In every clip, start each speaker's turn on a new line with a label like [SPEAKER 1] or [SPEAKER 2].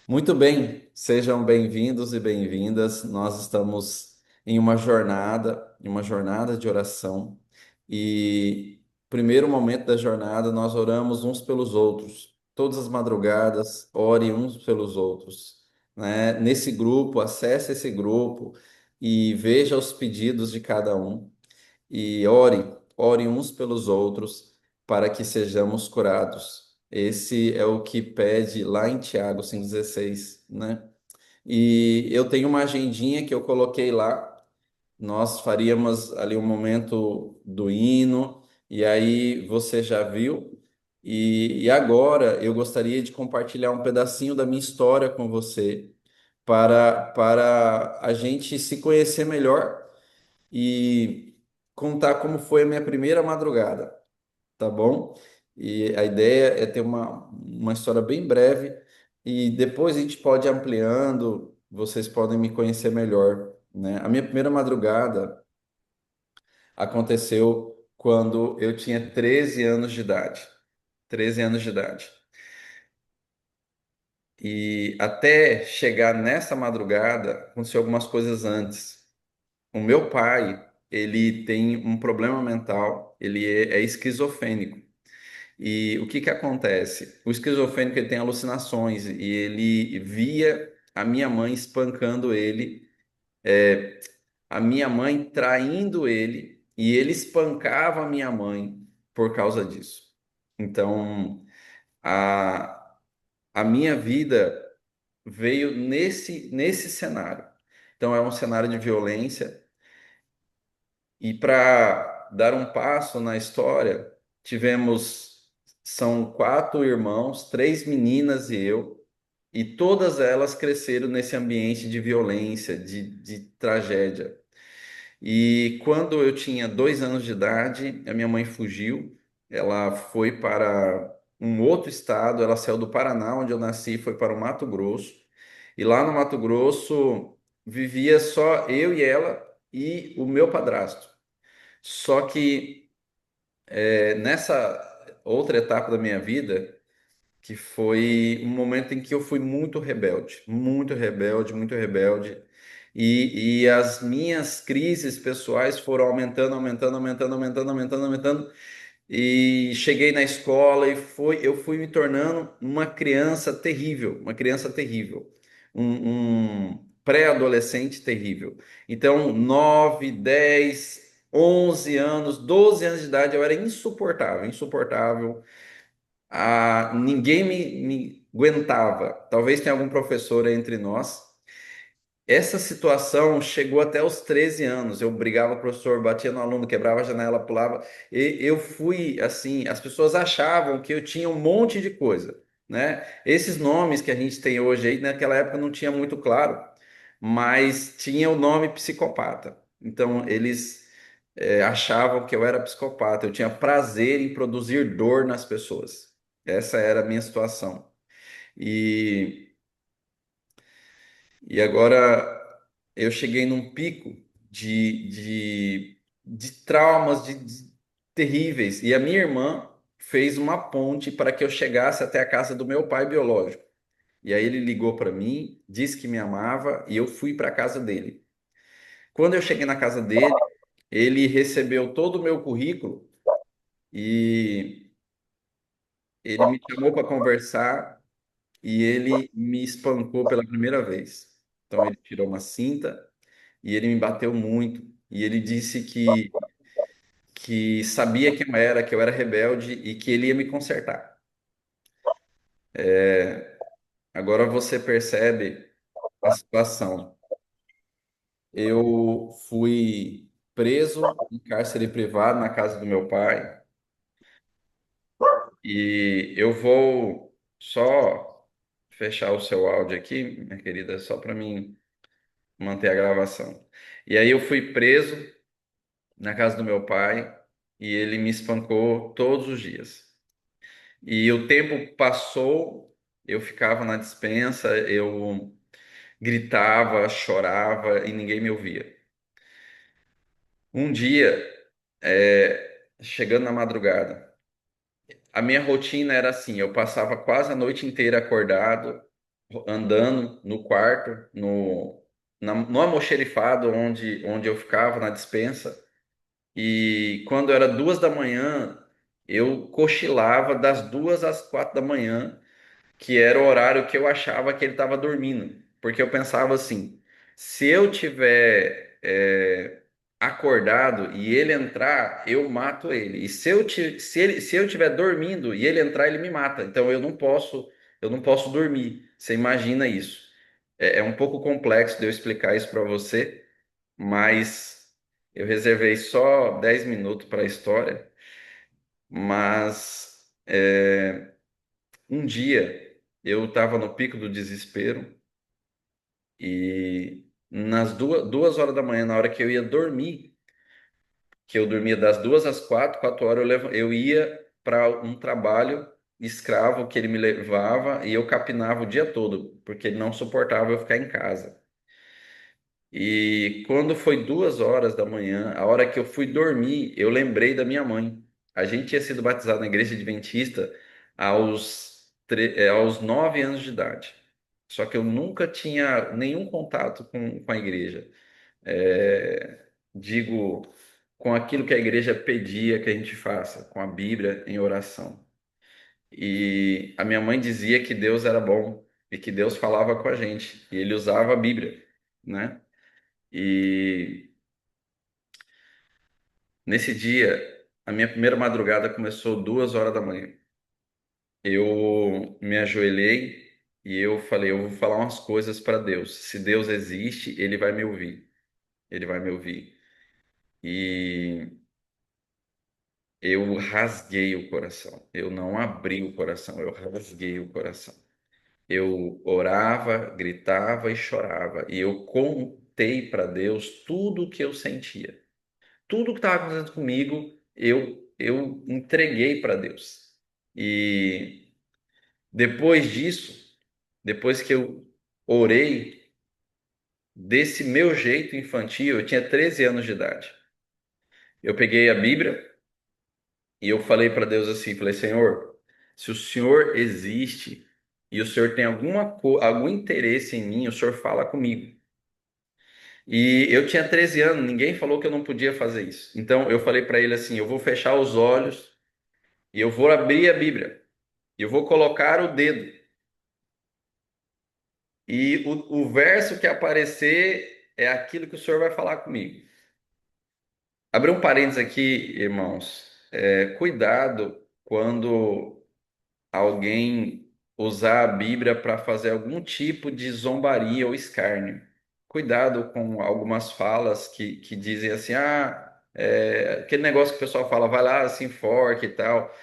[SPEAKER 1] Muito bem, sejam bem-vindos e bem-vindas. Nós estamos em uma jornada de oração. E primeiro momento da jornada, nós oramos uns pelos outros. Todas as madrugadas, ore uns pelos outros, né? Nesse grupo, acesse esse grupo e veja os pedidos de cada um e ore uns pelos outros para que sejamos curados. Esse é o que pede lá em Tiago 5,16, né? E eu tenho uma agendinha que eu coloquei lá. Nós faríamos ali um momento do hino, e aí você já viu. E agora eu gostaria de compartilhar um pedacinho da minha história com você, para a gente se conhecer melhor e contar como foi a minha primeira madrugada, tá bom? E a ideia é ter uma história bem breve e depois a gente pode ir ampliando, vocês podem me conhecer melhor, né? A minha primeira madrugada aconteceu quando eu tinha 13 anos de idade. 13 anos de idade. E até chegar nessa madrugada, aconteceu algumas coisas antes. O meu pai, ele tem um problema mental, ele é esquizofrênico. E o que que acontece? O esquizofrênico ele tem alucinações e ele via a minha mãe espancando ele, a minha mãe traindo ele e ele espancava a minha mãe por causa disso. Então, a, a minha vida veio nesse cenário. Então, é um cenário de violência. E para dar um passo na história, são quatro irmãos, três meninas e eu, e todas elas cresceram nesse ambiente de violência, de tragédia. E quando eu tinha 2 anos de idade, a minha mãe fugiu, ela foi para um outro estado, ela saiu do Paraná, onde eu nasci, foi para o Mato Grosso, e lá no Mato Grosso vivia só eu e ela e o meu padrasto. Só que nessa outra etapa da minha vida, que foi um momento em que eu fui muito rebelde, muito rebelde, muito rebelde. E as minhas crises pessoais foram aumentando, aumentando, aumentando, aumentando, aumentando, aumentando. E cheguei na escola e eu fui me tornando uma criança terrível, uma criança terrível, um pré-adolescente terrível. Então, 9, 10, 11 anos, 12 anos de idade, eu era insuportável, insuportável. Ninguém me aguentava. Talvez tenha algum professor aí entre nós. Essa situação chegou até os 13 anos. Eu brigava com o professor, batia no aluno, quebrava a janela, pulava. E eu fui assim, as pessoas achavam que eu tinha um monte de coisa, né? Esses nomes que a gente tem hoje aí, naquela época não tinha muito claro, mas tinha o nome psicopata. Então eles achavam que eu era psicopata. Eu tinha prazer em produzir dor nas pessoas. Essa era a minha situação. E E agora eu cheguei num pico de traumas terríveis. E a minha irmã fez uma ponte para que eu chegasse até a casa do meu pai biológico. E aí ele ligou para mim, disse que me amava e eu fui para a casa dele. Quando eu cheguei na casa dele, ele recebeu todo o meu currículo e ele me chamou para conversar e ele me espancou pela primeira vez. Então ele tirou uma cinta e ele me bateu muito. E ele disse que sabia quem eu era, que eu era rebelde e que ele ia me consertar. Agora você percebe a situação. Eu fui preso em cárcere privado na casa do meu pai e eu vou só fechar o seu áudio aqui, minha querida, só para mim manter a gravação. E aí eu fui preso na casa do meu pai e ele me espancou todos os dias. E o tempo passou, eu ficava na despensa, eu gritava, chorava e ninguém me ouvia. Um dia, chegando na madrugada, a minha rotina era assim: eu passava quase a noite inteira acordado, andando no quarto, no almoxerifado onde eu ficava, na despensa. E quando era 2 da manhã, eu cochilava das 2 às 4 da manhã, que era o horário que eu achava que ele estava dormindo. Porque eu pensava assim, se eu tiver acordado e ele entrar, eu mato ele. E se eu tiver dormindo e ele entrar, ele me mata. Então eu não posso dormir. Você imagina isso? É um pouco complexo de eu explicar isso para você, mas eu reservei só 10 minutos para a história. Mas um dia eu estava no pico do desespero e nas 2 horas da manhã, na hora que eu ia dormir, que eu dormia das 2 às 4, 4 horas eu ia para um trabalho escravo que ele me levava e eu capinava o dia todo, porque ele não suportava eu ficar em casa. E quando foi 2 horas da manhã, a hora que eu fui dormir, eu lembrei da minha mãe. A gente tinha sido batizado na igreja adventista aos 9 anos de idade. Só que eu nunca tinha nenhum contato com a igreja. Digo, com aquilo que a igreja pedia que a gente faça, com a Bíblia em oração. E a minha mãe dizia que Deus era bom e que Deus falava com a gente. E ele usava a Bíblia, né? E nesse dia, a minha primeira madrugada começou 2 horas da manhã. Eu me ajoelhei e eu falei, eu vou falar umas coisas para Deus. Se Deus existe, Ele vai me ouvir. Ele vai me ouvir. E eu rasguei o coração. Eu não abri o coração, eu rasguei o coração. Eu orava, gritava e chorava. E eu contei para Deus tudo o que eu sentia. Tudo que estava acontecendo comigo, eu entreguei para Deus. E depois disso, depois que eu orei desse meu jeito infantil, eu tinha 13 anos de idade. Eu peguei a Bíblia e eu falei para Deus assim, falei: Senhor, se o Senhor existe e o Senhor tem algum interesse em mim, o Senhor fala comigo. E eu tinha 13 anos, ninguém falou que eu não podia fazer isso. Então eu falei para ele assim: eu vou fechar os olhos e eu vou abrir a Bíblia. E eu vou colocar o dedo. E o verso que aparecer é aquilo que o Senhor vai falar comigo. Abrir um parênteses aqui, irmãos. Cuidado quando alguém usar a Bíblia para fazer algum tipo de zombaria ou escárnio. Cuidado com algumas falas que dizem assim, aquele negócio que o pessoal fala, vai lá, se enforque e tal.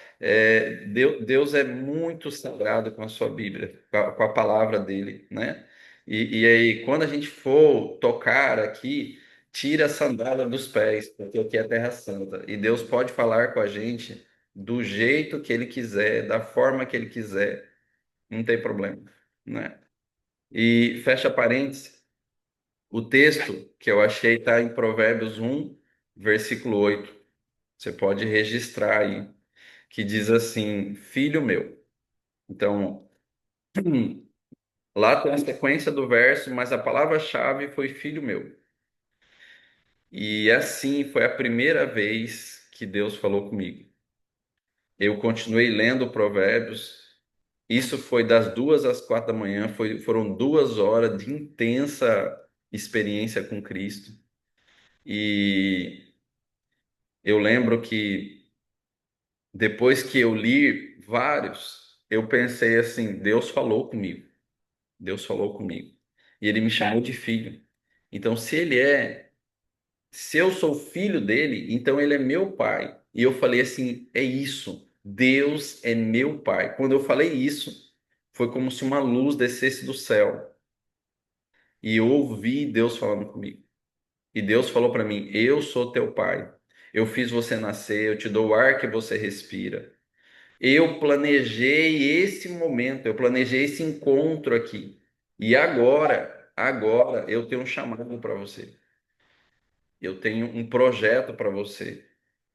[SPEAKER 1] Deus é muito sagrado com a sua Bíblia, com a palavra dele, né? E aí, quando a gente for tocar aqui, tira a sandália dos pés, porque aqui é Terra Santa. E Deus pode falar com a gente do jeito que ele quiser, da forma que ele quiser, não tem problema, né? E fecha parênteses, o texto que eu achei está em Provérbios 1, versículo 8. Você pode registrar aí, que diz assim: Filho meu. Então, lá tem a sequência do verso, mas a palavra-chave foi filho meu. E assim foi a primeira vez que Deus falou comigo. Eu continuei lendo Provérbios. Isso foi das 2 às 4 da manhã, foram 2 horas de intensa experiência com Cristo. E eu lembro que depois que eu li vários, eu pensei assim: Deus falou comigo, Deus falou comigo. E ele me chamou de filho. Então, se eu sou filho dele, então ele é meu pai. E eu falei assim: é isso, Deus é meu pai. Quando eu falei isso, foi como se uma luz descesse do céu. E eu ouvi Deus falando comigo. E Deus falou para mim: eu sou teu pai. Eu fiz você nascer, eu te dou o ar que você respira. Eu planejei esse momento, eu planejei esse encontro aqui. E agora eu tenho um chamado para você. Eu tenho um projeto para você.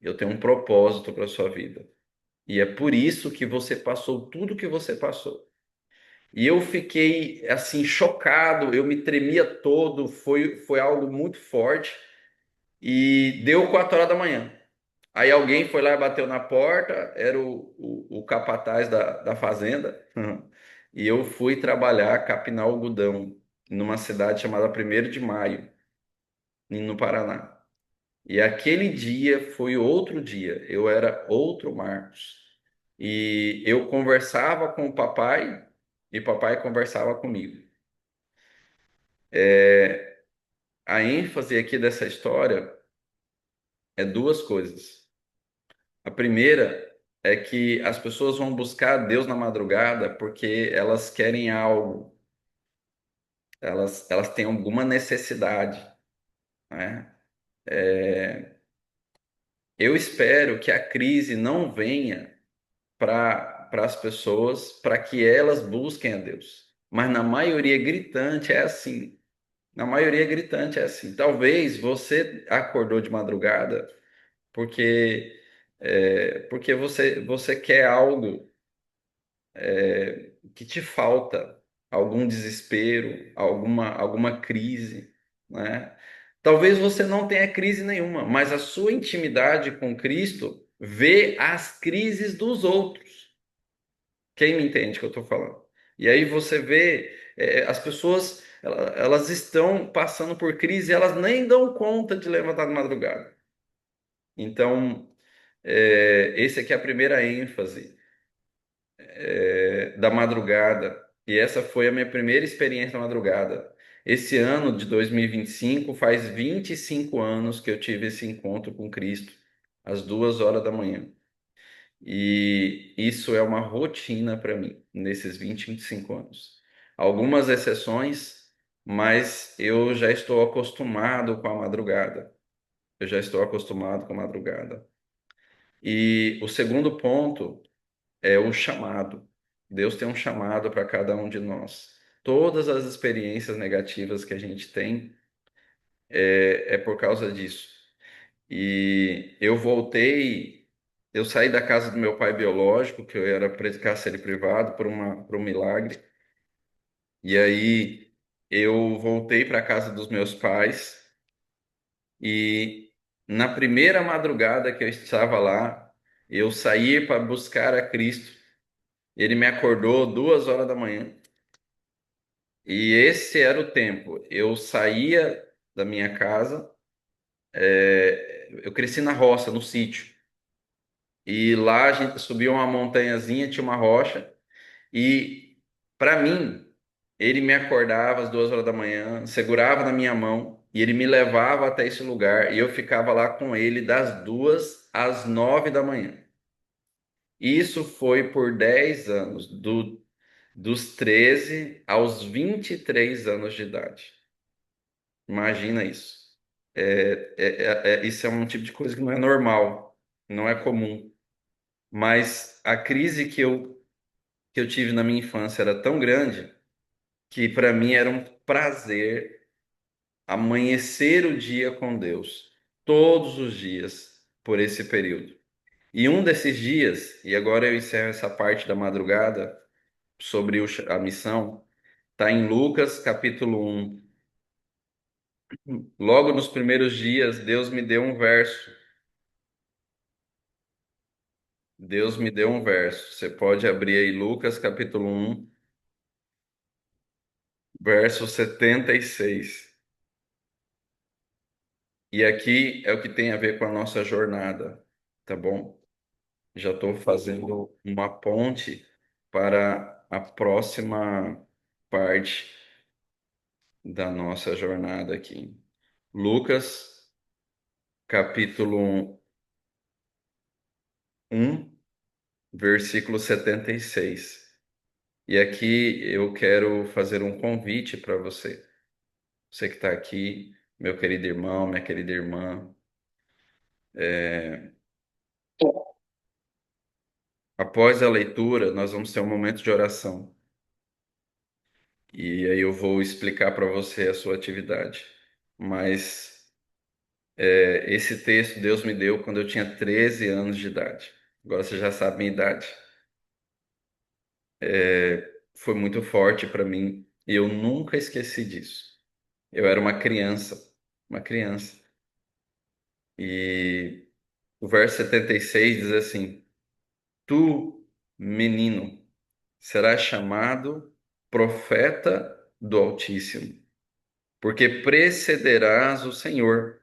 [SPEAKER 1] Eu tenho um propósito para sua vida. E é por isso que você passou tudo que você passou. E eu fiquei assim chocado, eu me tremia todo, foi algo muito forte. E deu 4 horas da manhã. Aí alguém foi lá e bateu na porta, era o capataz da fazenda, e eu fui trabalhar, capinar algodão, numa cidade chamada 1º de Maio, no Paraná. E aquele dia foi outro dia, eu era outro Marcos. E eu conversava com o papai, e papai conversava comigo. A ênfase aqui dessa história é duas coisas. A primeira é que as pessoas vão buscar Deus na madrugada porque elas querem algo, elas têm alguma necessidade, né? Eu espero que a crise não venha para as pessoas para que elas busquem a Deus. Mas na maioria gritante é assim. Na maioria gritante é assim. Talvez você acordou de madrugada porque porque você quer algo que te falta, algum desespero, alguma crise, né? Talvez você não tenha crise nenhuma, mas a sua intimidade com Cristo vê as crises dos outros. Quem me entende o que eu estou falando? E aí você vê as pessoas, elas estão passando por crise, e elas nem dão conta de levantar de madrugada. Então, esse aqui é a primeira ênfase da madrugada. E essa foi a minha primeira experiência na madrugada. Esse ano de 2025 faz 25 anos que eu tive esse encontro com Cristo, às 2 horas da manhã. E isso é uma rotina para mim, nesses 25 anos. Algumas exceções, mas eu já estou acostumado com a madrugada. Eu já estou acostumado com a madrugada. E o segundo ponto é o chamado. Deus tem um chamado para cada um de nós. Todas as experiências negativas que a gente tem é por causa disso. E eu saí da casa do meu pai biológico, que eu era cárcere privado por um milagre. E aí eu voltei para a casa dos meus pais e na primeira madrugada que eu estava lá, eu saí para buscar a Cristo. Ele me acordou 2 horas da manhã. E esse era o tempo. Eu saía da minha casa, eu cresci na roça, no sítio. E lá a gente subia uma montanhazinha, tinha uma rocha. E para mim, ele me acordava às 2 horas da manhã, segurava na minha mão e ele me levava até esse lugar. E eu ficava lá com ele das 2 às 9 da manhã. Isso foi por 10 anos, dos 13 aos 23 anos de idade. Imagina isso. Isso é um tipo de coisa que não é normal, não é comum. Mas a crise que eu tive na minha infância era tão grande que para mim era um prazer amanhecer o dia com Deus, todos os dias, por esse período. E um desses dias, e agora eu encerro essa parte da madrugada sobre a missão, está em Lucas capítulo 1. Logo nos primeiros dias, Deus me deu um verso. Deus me deu um verso. Você pode abrir aí Lucas capítulo 1, verso 76. E aqui é o que tem a ver com a nossa jornada, tá bom? Já estou fazendo uma ponte para a próxima parte da nossa jornada aqui. Lucas capítulo 1, versículo 76. E aqui eu quero fazer um convite para você. Você que está aqui, meu querido irmão, minha querida irmã. Após a leitura, nós vamos ter um momento de oração. E aí eu vou explicar para você a sua atividade. Mas esse texto Deus me deu quando eu tinha 13 anos de idade. Agora você já sabe a minha idade. foi muito forte para mim e eu nunca esqueci disso. Eu era uma criança. E o verso 76 diz assim: Tu, menino, serás chamado profeta do Altíssimo, porque precederás o Senhor,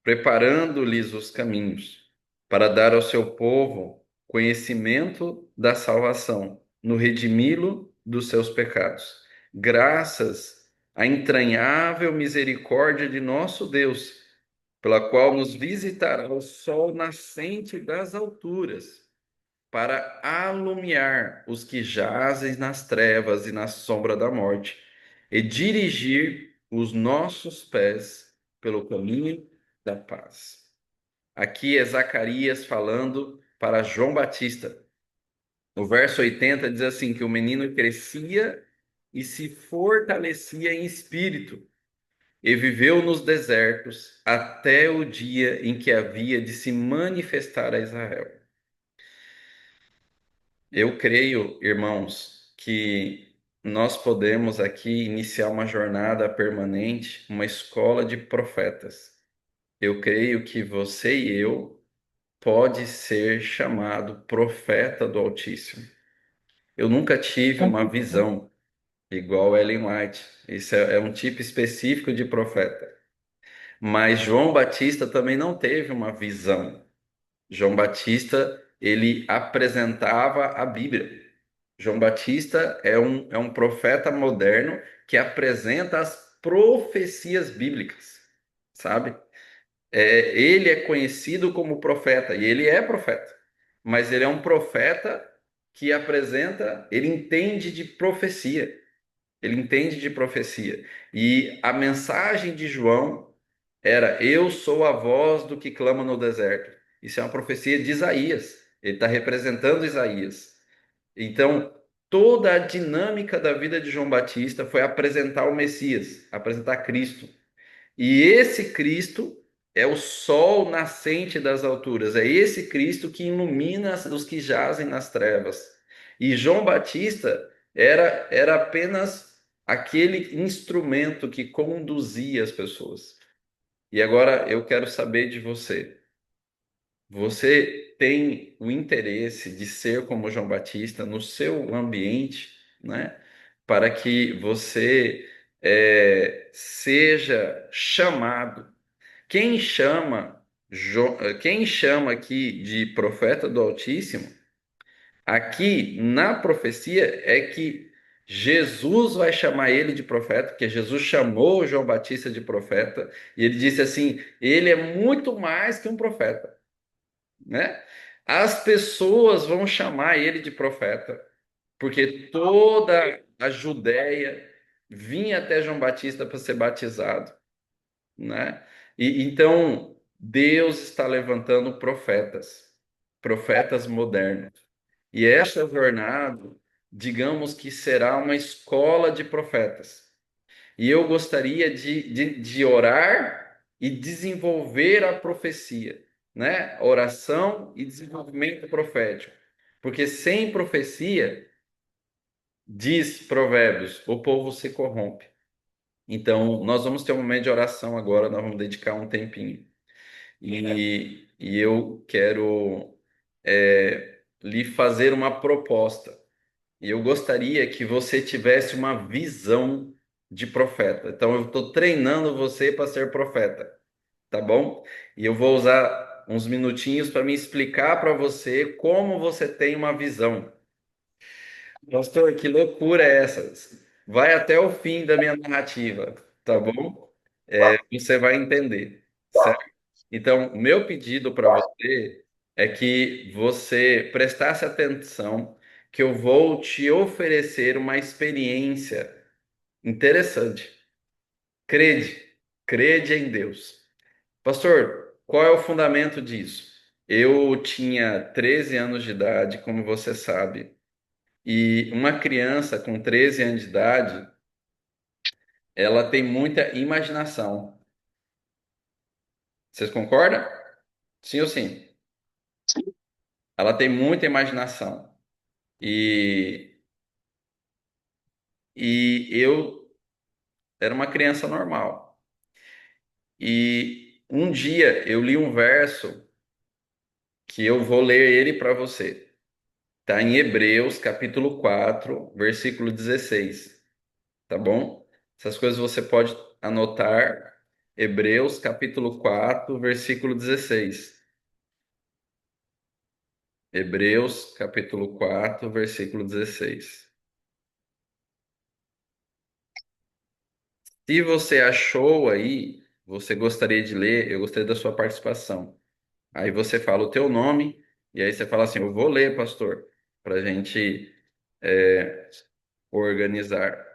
[SPEAKER 1] preparando-lhes os caminhos, para dar ao seu povo conhecimento da salvação, no redimi-lo dos seus pecados. Graças à entranhável misericórdia de nosso Deus, pela qual nos visitará o sol nascente das alturas, para alumiar os que jazem nas trevas e na sombra da morte, e dirigir os nossos pés pelo caminho da paz. Aqui é Zacarias falando para João Batista. O verso 80 diz assim: que o menino crescia e se fortalecia em espírito, e viveu nos desertos até o dia em que havia de se manifestar a Israel. Eu creio, irmãos, que nós podemos aqui iniciar uma jornada permanente, uma escola de profetas. Eu creio que você e eu pode ser chamado profeta do Altíssimo. Eu nunca tive uma visão igual Ellen White. Isso é um tipo específico de profeta. Mas João Batista também não teve uma visão. João Batista, ele apresentava a Bíblia. João Batista é um profeta moderno que apresenta as profecias bíblicas, sabe? Ele é conhecido como profeta, e ele é profeta, mas ele é um profeta que apresenta, ele entende de profecia, ele entende de profecia. E a mensagem de João era: Eu sou a voz do que clama no deserto. Isso é uma profecia de Isaías, ele está representando Isaías. Então, toda a dinâmica da vida de João Batista foi apresentar o Messias, apresentar Cristo. E esse Cristo é o sol nascente das alturas, é esse Cristo que ilumina os que jazem nas trevas. E João Batista era apenas aquele instrumento que conduzia as pessoas. E agora eu quero saber de você. Você tem o interesse de ser como João Batista no seu ambiente, né? Para que você seja chamado. Quem chama aqui de profeta do Altíssimo, aqui na profecia é que Jesus vai chamar ele de profeta, porque Jesus chamou João Batista de profeta, e ele disse assim: ele é muito mais que um profeta, né? As pessoas vão chamar ele de profeta, porque toda a Judéia vinha até João Batista para ser batizado, né? E então Deus está levantando profetas, profetas modernos. E essa jornada, digamos que será uma escola de profetas. E eu gostaria de orar e desenvolver a profecia, né? Oração e desenvolvimento profético. Porque sem profecia, diz Provérbios, o povo se corrompe. Então, nós vamos ter um momento de oração agora, nós vamos dedicar um tempinho. E eu quero lhe fazer uma proposta. E eu gostaria que você tivesse uma visão de profeta. Então, eu estou treinando você para ser profeta, tá bom? E eu vou usar uns minutinhos para me explicar para você como você tem uma visão. Pastor, que loucura é essa? Vai até o fim da minha narrativa, tá bom? Você vai entender, certo? Então, o meu pedido para você é que você prestasse atenção, que eu vou te oferecer uma experiência interessante. Crede, crede em Deus. Pastor, qual é o fundamento disso? Eu tinha 13 anos de idade, como você sabe, e uma criança com 13 anos de idade, ela tem muita imaginação. Vocês concordam? Sim ou sim? Ela tem muita imaginação. E e eu era uma criança normal. E um dia eu li um verso que eu vou ler ele para você. Está em Hebreus, capítulo 4 versículo 16. Tá bom? Essas coisas você pode anotar. Hebreus, capítulo 4 versículo 16. Hebreus, capítulo 4 versículo 16. Se você achou aí, você gostaria de ler, eu gostaria da sua participação. Aí você fala o teu nome, e aí você fala assim, eu vou ler, pastor, para a gente é, organizar.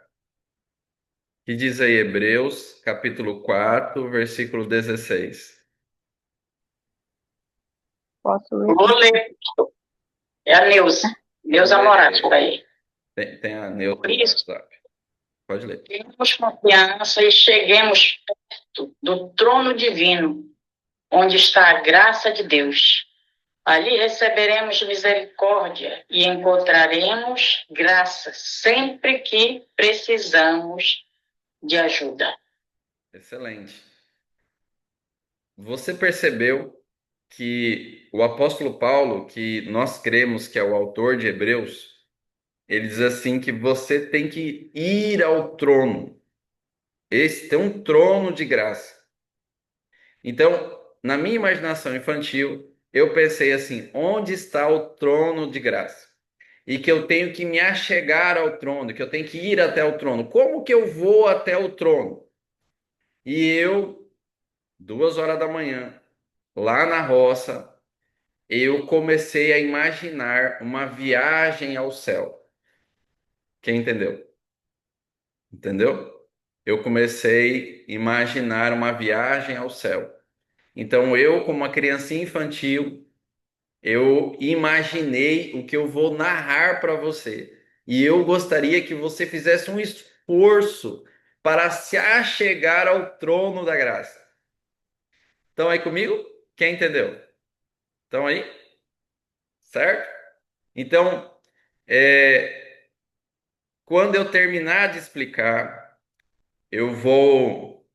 [SPEAKER 1] Que diz aí Hebreus, capítulo 4 versículo 16.
[SPEAKER 2] Posso ler?
[SPEAKER 3] Vou ler. É a Neuza.
[SPEAKER 1] Pode
[SPEAKER 3] Neuza Moraes, por
[SPEAKER 1] ler.
[SPEAKER 3] aí.
[SPEAKER 1] Tem a Neuza
[SPEAKER 3] Por
[SPEAKER 1] no
[SPEAKER 3] isso,
[SPEAKER 1] WhatsApp. Pode ler.
[SPEAKER 3] tenhamos confiança e cheguemos perto do trono divino, onde está a graça de Deus. Ali receberemos misericórdia e encontraremos graça sempre que precisamos de ajuda.
[SPEAKER 1] Excelente. Você percebeu que o apóstolo Paulo, que nós cremos que é o autor de Hebreus, ele diz assim que você tem que ir ao trono. Esse tem um trono de graça. Então, na minha imaginação infantil, eu pensei assim: onde está o trono de graça? E que eu tenho que me achegar ao trono, que eu tenho que ir até o trono. Como que eu vou até o trono? E eu, 2 horas da manhã, lá na roça, eu comecei a imaginar uma viagem ao céu. Quem entendeu? Entendeu? Eu comecei a imaginar uma viagem ao céu. Então, eu, como uma criancinha infantil, eu imaginei o que eu vou narrar para você. E eu gostaria que você fizesse um esforço para se achegar ao trono da graça. Estão aí comigo? Quem entendeu? Estão aí? Certo? Então, quando eu terminar de explicar, eu vou.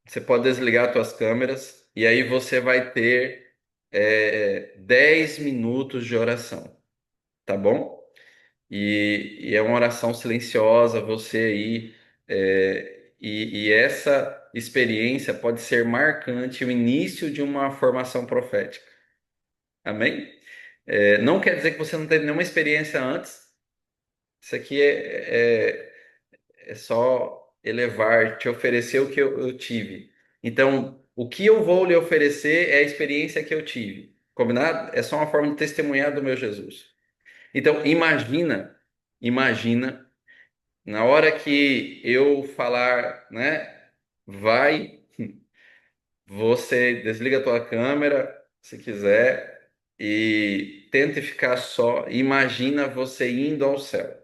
[SPEAKER 1] Você pode desligar suas câmeras e aí você vai ter 10 minutos de oração, tá bom? E é uma oração silenciosa, você aí. E essa experiência pode ser marcante, o início de uma formação profética. Amém? Não quer dizer que você não teve nenhuma experiência antes. Isso aqui é só elevar, te oferecer o que eu tive. Então, o que eu vou lhe oferecer é a experiência que eu tive. Combinado? É só uma forma de testemunhar do meu Jesus. Então, imagina, na hora que eu falar, né? Vai, você desliga a tua câmera, se quiser, e tente ficar só. Imagina você indo ao céu.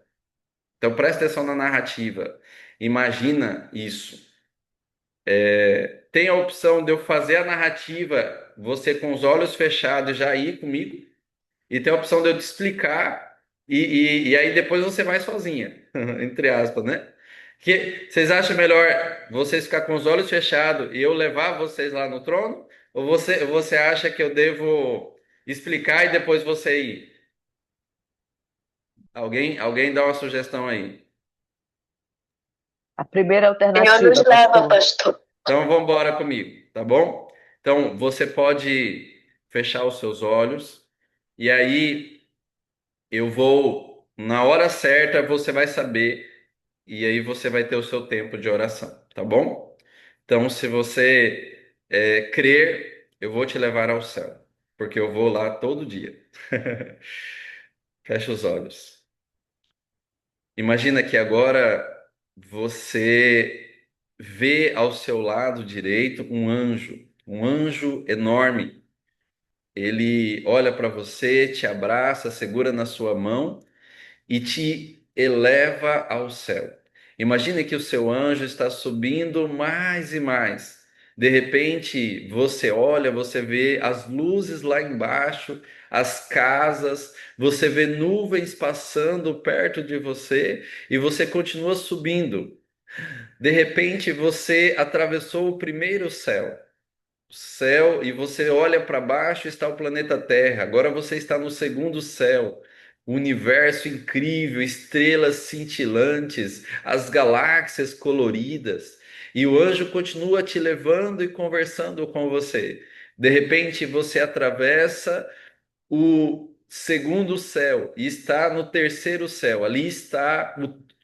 [SPEAKER 1] Então, presta atenção na narrativa. Imagina isso. Tem a opção de eu fazer a narrativa, você com os olhos fechados já ir comigo, e tem a opção de eu te explicar, e aí depois você vai sozinha, entre aspas, né? Que vocês acham melhor vocês ficar com os olhos fechados e eu levar vocês lá no trono? Ou você acha que eu devo explicar e depois você ir? Alguém dá uma sugestão aí.
[SPEAKER 2] A primeira
[SPEAKER 3] Senhor nos
[SPEAKER 2] alternativa,
[SPEAKER 3] leva,
[SPEAKER 2] pastor.
[SPEAKER 3] pastor.
[SPEAKER 1] Então vamos embora comigo, tá bom? Então você pode fechar os seus olhos e aí eu vou, na hora certa você vai saber e aí você vai ter o seu tempo de oração, tá bom? Então se você crer, eu vou te levar ao céu, porque eu vou lá todo dia. Fecha os olhos. Imagina que agora você vê ao seu lado direito um anjo enorme. Ele olha para você, te abraça, segura na sua mão e te eleva ao céu. Imagine que o seu anjo está subindo mais e mais. De repente, você olha, você vê as luzes lá embaixo, as casas, você vê nuvens passando perto de você e você continua subindo. De repente, você atravessou o primeiro céu. Céu, e você olha para baixo, está o planeta Terra. Agora você está no segundo céu. O universo incrível, estrelas cintilantes, as galáxias coloridas. E o anjo continua te levando e conversando com você. De repente você atravessa o segundo céu e está no terceiro céu. Ali está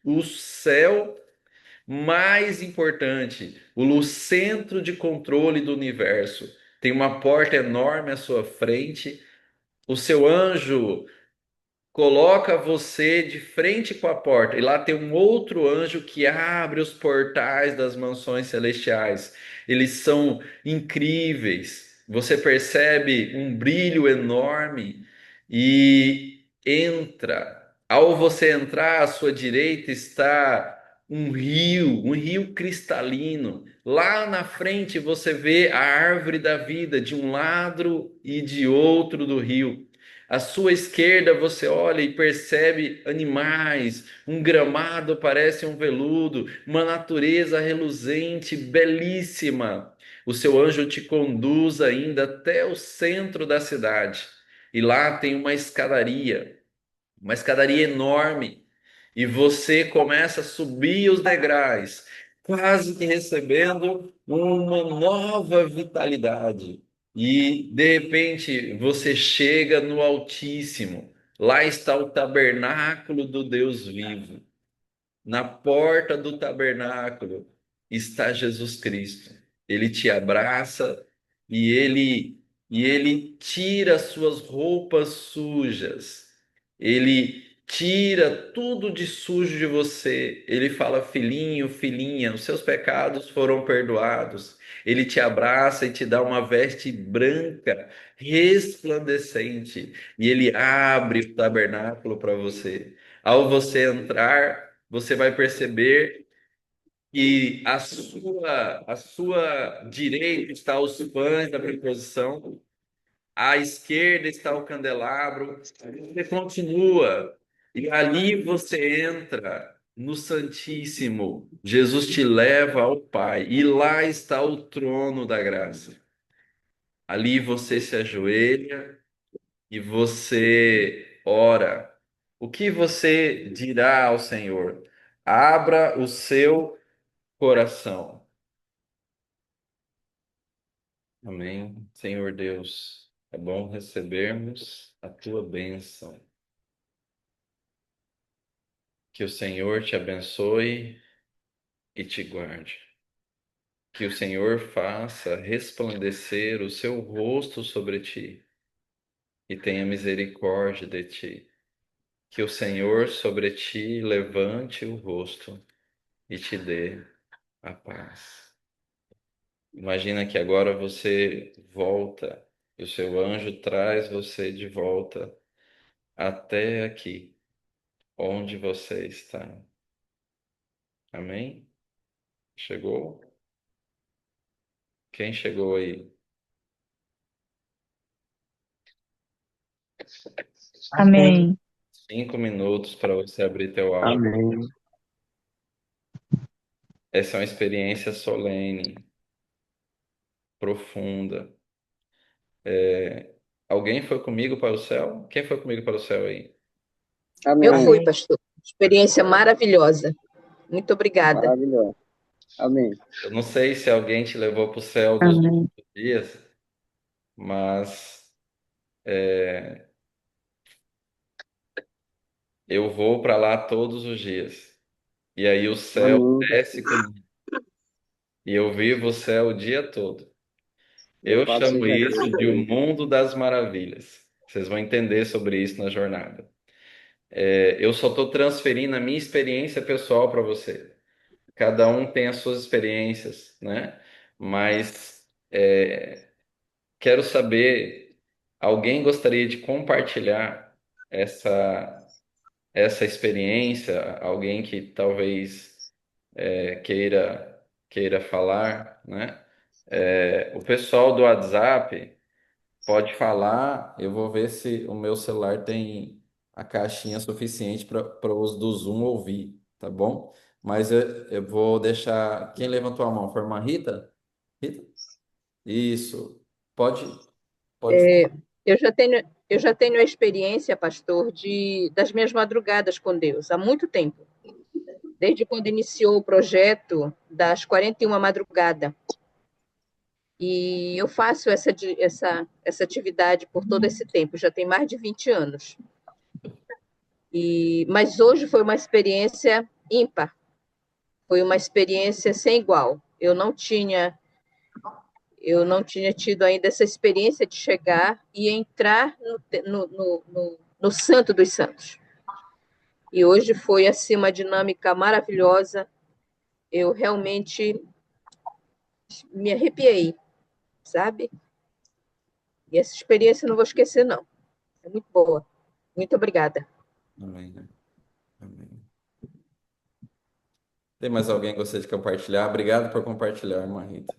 [SPEAKER 1] o céu mais importante, o centro de controle do universo. Tem uma porta enorme à sua frente. O seu anjo coloca você de frente com a porta, e lá tem um outro anjo que abre os portais das mansões celestiais. Eles são incríveis. Você percebe um brilho enorme e entra. Ao você entrar, à sua direita está um rio cristalino. Lá na frente você vê a árvore da vida de um lado e de outro do rio. À sua esquerda você olha e percebe animais, um gramado parece um veludo, uma natureza reluzente, belíssima. O seu anjo te conduz ainda até o centro da cidade. E lá tem uma escadaria enorme, e você começa a subir os degraus, quase que recebendo uma nova vitalidade. E de repente você chega no Altíssimo. Lá está o tabernáculo do Deus vivo. Na porta do tabernáculo está Jesus Cristo. Ele te abraça e ele tira as suas roupas sujas. Ele tira tudo de sujo de você. Ele fala: filhinho, filhinha, os seus pecados foram perdoados. Ele te abraça e te dá uma veste branca, resplandecente, e ele abre o tabernáculo para você. Ao você entrar, você vai perceber que a sua direita está os pães da preposição, à esquerda está o candelabro. Você continua e ali você entra no Santíssimo. Jesus te leva ao Pai e lá está o trono da graça. Ali você se ajoelha e você ora. O que você dirá ao Senhor? Abra o seu coração. Amém. Senhor Deus, é bom recebermos a tua bênção. Que o Senhor te abençoe e te guarde. Que o Senhor faça resplandecer o seu rosto sobre ti e tenha misericórdia de ti. Que o Senhor sobre ti levante o rosto e te dê a paz. Imagina que agora você volta e o seu anjo traz você de volta até aqui, onde você está. Amém? Chegou? Quem chegou aí?
[SPEAKER 2] Amém.
[SPEAKER 1] 5 minutos para você abrir teu áudio.
[SPEAKER 4] Amém.
[SPEAKER 1] Essa é uma experiência solene, profunda. Alguém foi comigo para o céu? Quem foi comigo para o céu aí?
[SPEAKER 5] Eu
[SPEAKER 4] Amém.
[SPEAKER 5] fui,
[SPEAKER 2] Amém.
[SPEAKER 5] pastor. Experiência maravilhosa. Muito obrigada.
[SPEAKER 4] Maravilhoso. Amém.
[SPEAKER 1] Eu não sei se alguém te levou para o céu dos últimos
[SPEAKER 2] Amém.
[SPEAKER 1] dias, mas eu vou para lá todos os dias. E aí o céu
[SPEAKER 4] Amém.
[SPEAKER 1] desce comigo. E eu vivo o céu o dia todo.
[SPEAKER 4] Eu
[SPEAKER 1] Eu
[SPEAKER 4] faço
[SPEAKER 1] chamo
[SPEAKER 4] isso aqui
[SPEAKER 1] isso de o
[SPEAKER 4] também.
[SPEAKER 1] mundo das maravilhas. Vocês vão entender sobre isso na jornada. Eu só estou transferindo a minha experiência pessoal para você. Cada um tem as suas experiências, né? Mas quero saber, alguém gostaria de compartilhar essa essa experiência? Alguém que talvez queira falar, né? O pessoal do WhatsApp pode falar, eu vou ver se o meu celular tem a caixinha suficiente para os do Zoom ouvir, tá bom? Mas eu vou deixar. Quem levantou a mão? Foi uma Rita? Rita? Isso. Pode, pode
[SPEAKER 5] É,
[SPEAKER 1] falar.
[SPEAKER 5] eu já tenho a experiência, pastor, das minhas madrugadas com Deus, há muito tempo, desde quando iniciou o projeto das 41 madrugadas. E eu faço essa atividade por todo esse tempo, já tem mais de 20 anos. Mas hoje foi uma experiência ímpar, foi uma experiência sem igual. Eu não tinha tido ainda essa experiência de chegar e entrar no Santo dos Santos. E hoje foi assim uma dinâmica maravilhosa. Eu realmente me arrepiei, sabe? E essa experiência eu não vou esquecer, não. É muito boa. Muito obrigada.
[SPEAKER 1] Amém, né? Amém. Tem mais alguém que gostaria de compartilhar? Obrigado por compartilhar, irmã Rita.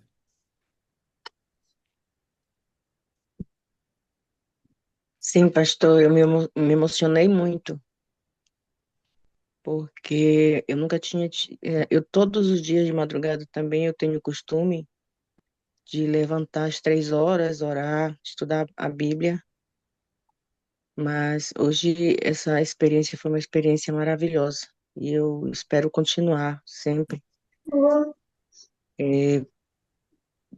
[SPEAKER 4] Sim, pastor, me emocionei muito, porque eu nunca tinha, eu todos os dias de madrugada também eu tenho o costume de levantar às 3 horas, orar, estudar a Bíblia, mas hoje essa experiência foi uma experiência maravilhosa e eu espero continuar sempre eh,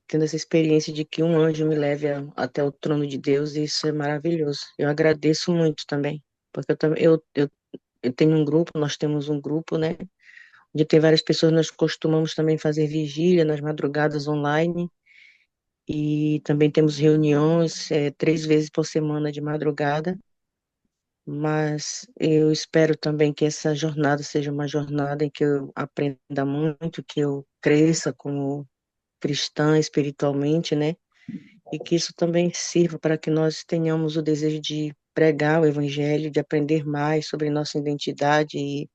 [SPEAKER 4] tendo essa experiência de que um anjo me leve até o trono de Deus, e isso é maravilhoso. Eu agradeço muito também, porque eu tenho um grupo, nós temos um grupo, né? Onde tem várias pessoas, nós costumamos também fazer vigília nas madrugadas online e também temos reuniões 3 vezes por semana de madrugada, mas eu espero também que essa jornada seja uma jornada em que eu aprenda muito, que eu cresça como cristã espiritualmente, né? E que isso também sirva para que nós tenhamos o desejo de pregar o evangelho, de aprender mais sobre nossa identidade e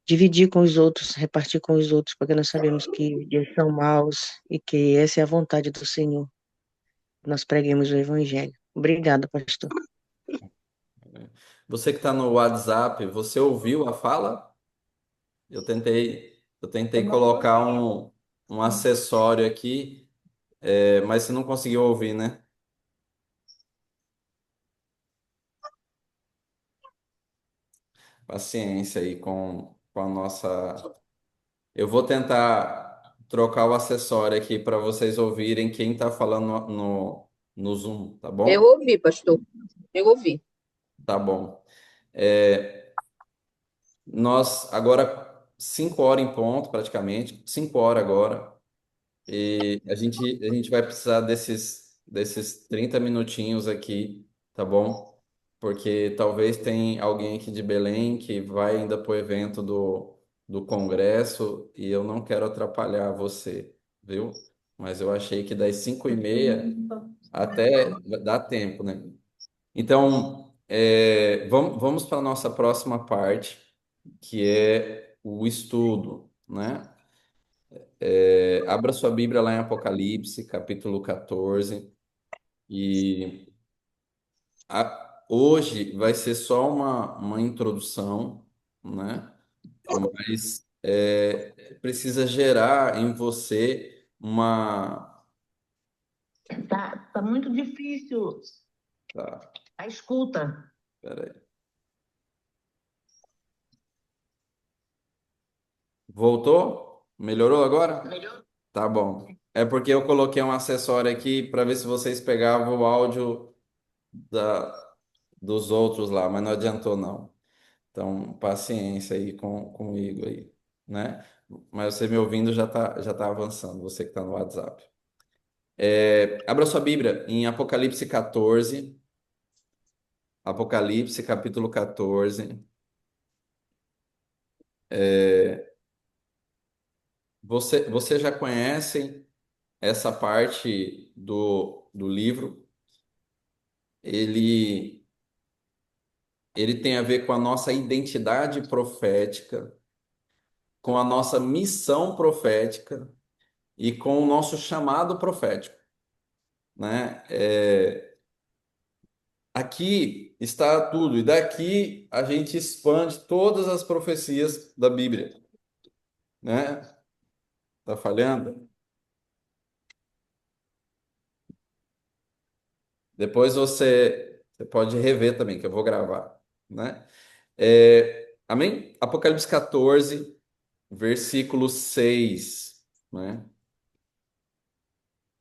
[SPEAKER 4] dividir com os outros, repartir com os outros, porque nós sabemos que eles são maus e que essa é a vontade do Senhor. Nós preguemos o Evangelho. Obrigada, pastor.
[SPEAKER 1] Você que está no WhatsApp, você ouviu a fala? Eu tentei colocar um acessório aqui, mas você não conseguiu ouvir, né? Paciência aí com a nossa. Eu vou tentar trocar o acessório aqui para vocês ouvirem quem está falando no Zoom, tá
[SPEAKER 5] Eu
[SPEAKER 1] bom?
[SPEAKER 5] ouvi, pastor. Eu ouvi.
[SPEAKER 1] Tá bom. É, nós agora 5 horas em ponto, praticamente, 5 horas agora. E a gente vai precisar desses 30 minutinhos aqui, tá bom? Porque talvez tem alguém aqui de Belém que vai ainda para o evento do Congresso e eu não quero atrapalhar você, viu? Mas eu achei que das 5h30 até dá tempo, né? Então, vamos para a nossa próxima parte, que é o estudo, né? Abra sua Bíblia lá em Apocalipse, capítulo 14. E hoje vai ser só uma introdução, né? Mas precisa gerar em você uma.
[SPEAKER 6] Tá muito difícil
[SPEAKER 1] Tá,
[SPEAKER 6] a escuta.
[SPEAKER 1] peraí. Voltou? Melhorou agora?
[SPEAKER 6] Melhor?
[SPEAKER 1] Tá bom. É porque eu coloquei um acessório aqui para ver se vocês pegavam o áudio dos outros lá, mas não adiantou não. Então, paciência aí comigo aí, né? Mas você me ouvindo já tá avançando, você que está no WhatsApp. Abra sua Bíblia em Apocalipse 14, Apocalipse capítulo 14. Você já conhece essa parte do livro? Ele, ele tem a ver com a nossa identidade profética, com a nossa missão profética e com o nosso chamado profético, né? Aqui está tudo, e daqui a gente expande todas as profecias da Bíblia, né? Tá falhando? Depois você pode rever também, que eu vou gravar, né? Amém? Apocalipse 14, versículo 6, né?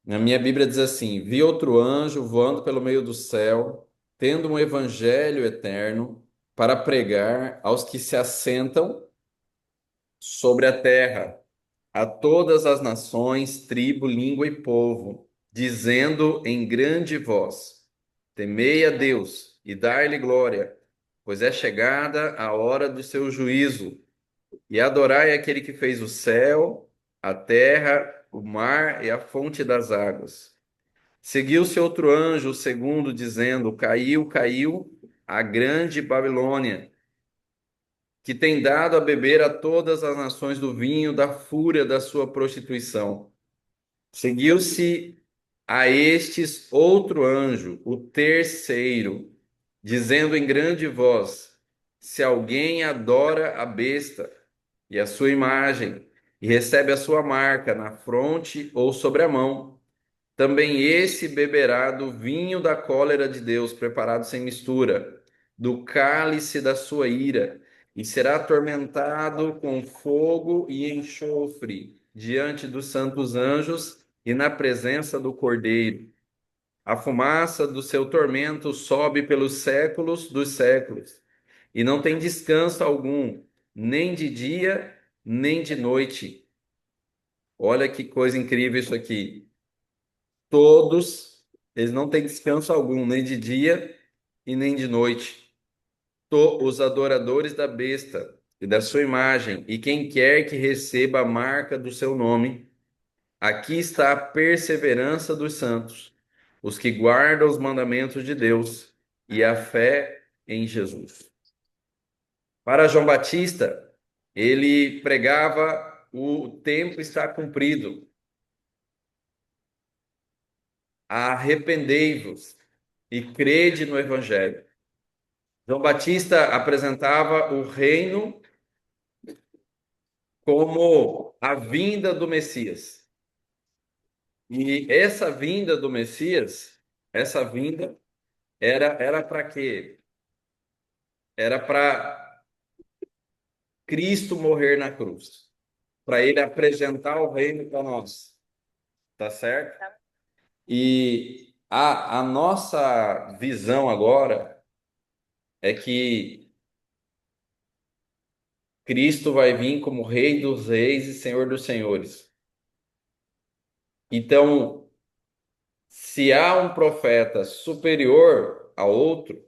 [SPEAKER 1] Na minha Bíblia diz assim: Vi outro anjo voando pelo meio do céu, tendo um evangelho eterno para pregar aos que se assentam sobre a terra, a todas as nações, tribo, língua e povo, dizendo em grande voz: Temei a Deus e dar-lhe glória, pois é chegada a hora do seu juízo, e adorai aquele que fez o céu, a terra, o mar e a fonte das águas. Seguiu-se outro anjo, o segundo, dizendo: Caiu, caiu a grande Babilônia, que tem dado a beber a todas as nações do vinho da fúria da sua prostituição. Seguiu-se a estes outro anjo, o terceiro, dizendo em grande voz: Se alguém adora a besta e a sua imagem, e recebe a sua marca na fronte ou sobre a mão, também esse beberá do vinho da cólera de Deus, preparado sem mistura, do cálice da sua ira, e será atormentado com fogo e enxofre diante dos santos anjos e na presença do Cordeiro. A fumaça do seu tormento sobe pelos séculos dos séculos, e não tem descanso algum, nem de dia, nem de noite. Olha que coisa incrível isso aqui. Todos, eles não têm descanso algum, nem de dia e nem de noite. Os adoradores da besta e da sua imagem, e quem quer que receba a marca do seu nome, aqui está a perseverança dos santos, os que guardam os mandamentos de Deus e a fé em Jesus. Para João Batista, ele pregava: o tempo está cumprido, arrependei-vos e crede no Evangelho. João Batista apresentava o reino como a vinda do Messias. E essa vinda do Messias, essa vinda era para quê? Era para Cristo morrer na cruz, para ele apresentar o reino para nós, tá certo? E a nossa visão agora é que Cristo vai vir como Rei dos Reis e Senhor dos Senhores. Então, se há um profeta superior a outro,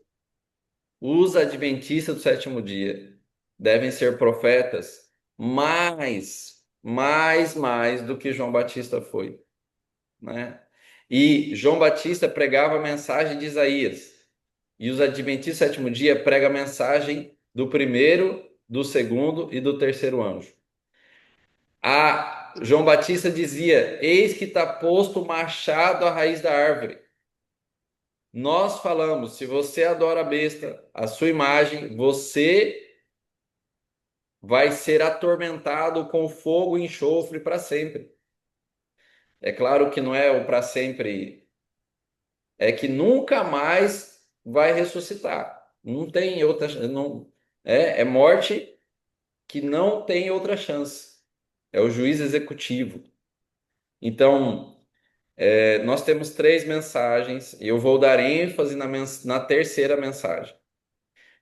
[SPEAKER 1] os adventistas do sétimo dia devem ser profetas mais do que João Batista foi, né? E João Batista pregava a mensagem de Isaías, e os adventistas do sétimo dia pregam a mensagem do primeiro, do segundo e do terceiro anjo. João Batista dizia: Eis que está posto o machado à raiz da árvore. Nós falamos: se você adora a besta, a sua imagem, você vai ser atormentado com fogo e enxofre para sempre. É claro que não é o para sempre, é que nunca mais vai ressuscitar. Não tem outra, não é morte que não tem outra chance. É o juiz executivo. Então, nós temos três mensagens e eu vou dar ênfase na terceira mensagem.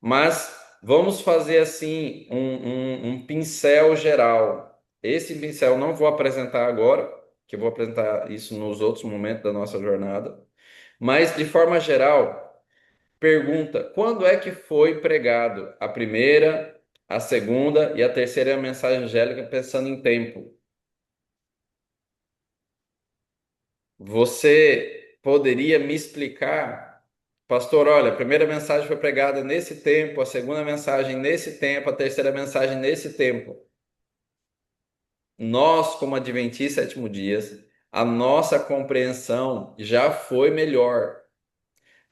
[SPEAKER 1] Mas vamos fazer assim um pincel geral. Esse pincel não vou apresentar agora, que eu vou apresentar isso nos outros momentos da nossa jornada. Mas de forma geral, pergunta: quando é que foi pregado a primeira, a segunda e a terceira mensagem angélica, pensando em tempo? Você poderia me explicar, pastor? Olha, a primeira mensagem foi pregada nesse tempo, a segunda mensagem nesse tempo, a terceira mensagem nesse tempo. nós, como Adventistas Sétimo Dias, a nossa compreensão já foi melhor.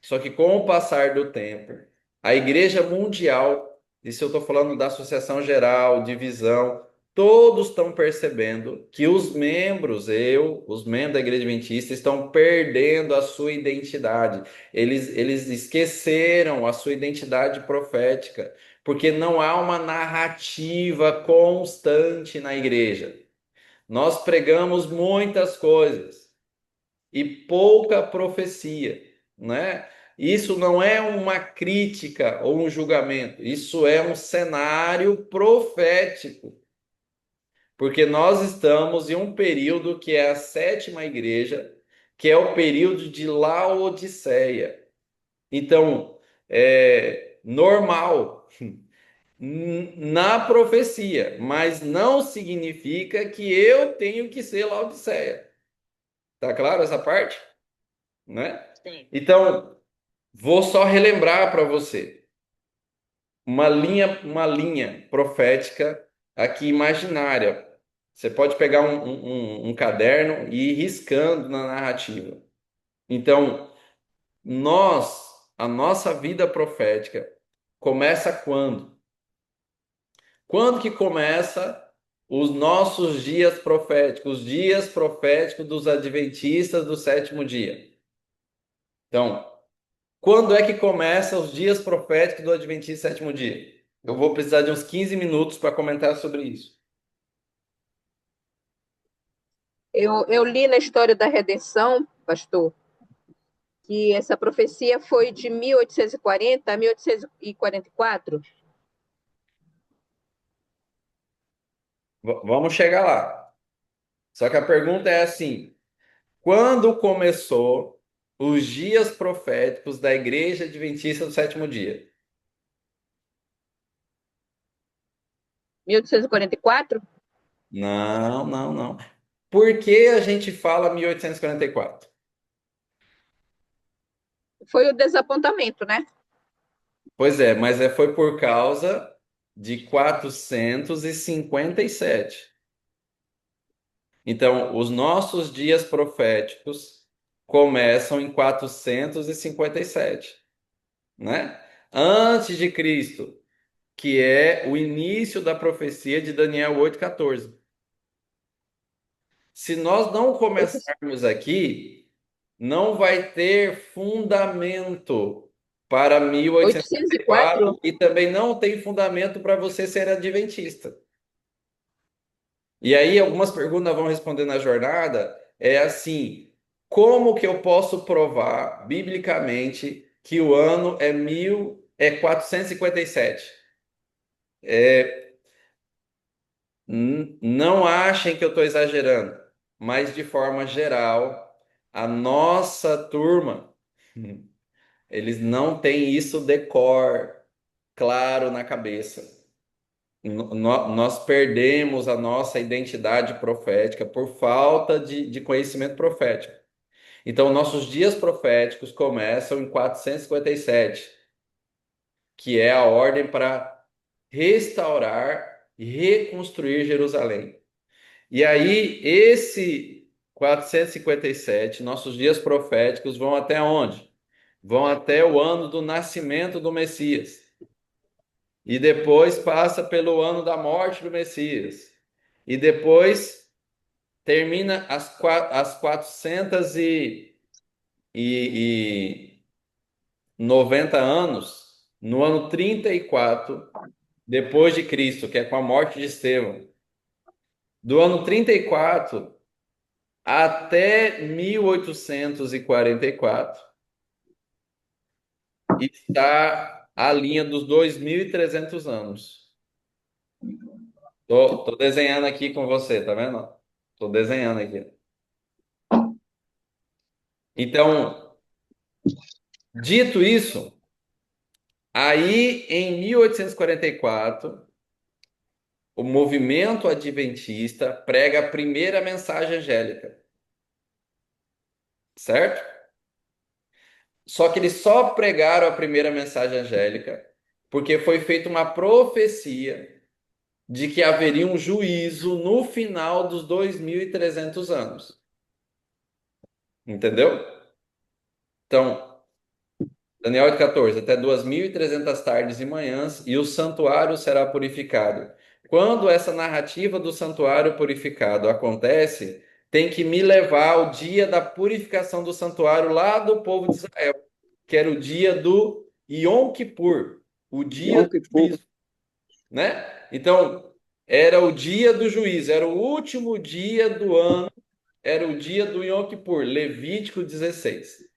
[SPEAKER 1] Só que com o passar do tempo, a Igreja Mundial, isso eu estou falando da Associação Geral, Divisão, todos estão percebendo que os membros da Igreja Adventista, estão perdendo a sua identidade. Eles esqueceram a sua identidade profética, porque não há uma narrativa constante na igreja. Nós pregamos muitas coisas e pouca profecia, né? Isso não é uma crítica ou um julgamento, isso é um cenário profético, porque nós estamos em um período que é a sétima igreja, que é o período de Laodiceia. Então, é normal na profecia, mas não significa que eu tenho que ser Laodiceia. Tá claro essa parte? Né?
[SPEAKER 6] Sim.
[SPEAKER 1] Então, vou só relembrar para você uma linha profética aqui imaginária. Você pode pegar um caderno e ir riscando na narrativa. Então, a nossa vida profética começa quando? Quando que começa os nossos dias proféticos, os dias proféticos dos adventistas do sétimo dia? Então, quando é que começa os dias proféticos do Adventista Sétimo Dia? Eu vou precisar de uns 15 minutos para comentar sobre isso.
[SPEAKER 5] Eu li na história da redenção, pastor, que essa profecia foi de 1840 a 1844.
[SPEAKER 1] Vamos chegar lá. Só que a pergunta é assim: quando começou os dias proféticos da Igreja Adventista do Sétimo Dia?
[SPEAKER 5] 1844?
[SPEAKER 1] Não, não, não. Por que a gente fala 1844?
[SPEAKER 5] Foi o desapontamento, né?
[SPEAKER 1] Pois é, mas foi por causa de 457. Então, os nossos dias proféticos começam em 457, né? Antes de Cristo, que é o início da profecia de Daniel 8,14. Se nós não
[SPEAKER 5] Esse
[SPEAKER 1] começarmos aqui, não vai ter fundamento para
[SPEAKER 5] 804?
[SPEAKER 1] 1854 e também não tem fundamento para você ser adventista. E aí, algumas perguntas vão responder na jornada. É assim: como que eu posso provar biblicamente que o ano é 457? Não achem que eu estou exagerando, mas de forma geral, a nossa turma, eles não têm isso claro na cabeça. Nós perdemos a nossa identidade profética por falta de conhecimento profético. Então, nossos dias proféticos começam em 457, que é a ordem para restaurar e reconstruir Jerusalém. E aí, esse 457, nossos dias proféticos vão até onde? Vão até o ano do nascimento do Messias. E depois passa pelo ano da morte do Messias. E depois termina as 490 anos no ano 34 depois de Cristo, que é com a morte de Estevão. Do ano 34 até 1844 está a linha dos 2.300 anos. Tô desenhando aqui com você, tá vendo? Tô desenhando aqui. Então, dito isso, aí em 1844, o movimento adventista prega a primeira mensagem angélica, certo? Só que eles só pregaram a primeira mensagem angélica porque foi feita uma profecia de que haveria um juízo no final dos 2.300 anos. Entendeu? Então, Daniel 8,14, até 2.300 tardes e manhãs, e o santuário será purificado. Quando essa narrativa do santuário purificado acontece, tem que me levar ao dia da purificação do santuário lá do povo de Israel, que era o dia do Yom Kippur, o dia
[SPEAKER 7] Yom
[SPEAKER 1] do
[SPEAKER 7] Kippur.
[SPEAKER 1] juízo, né? Então, era o dia do juízo, era o último dia do ano, era o dia do Yom Kippur, Levítico 16.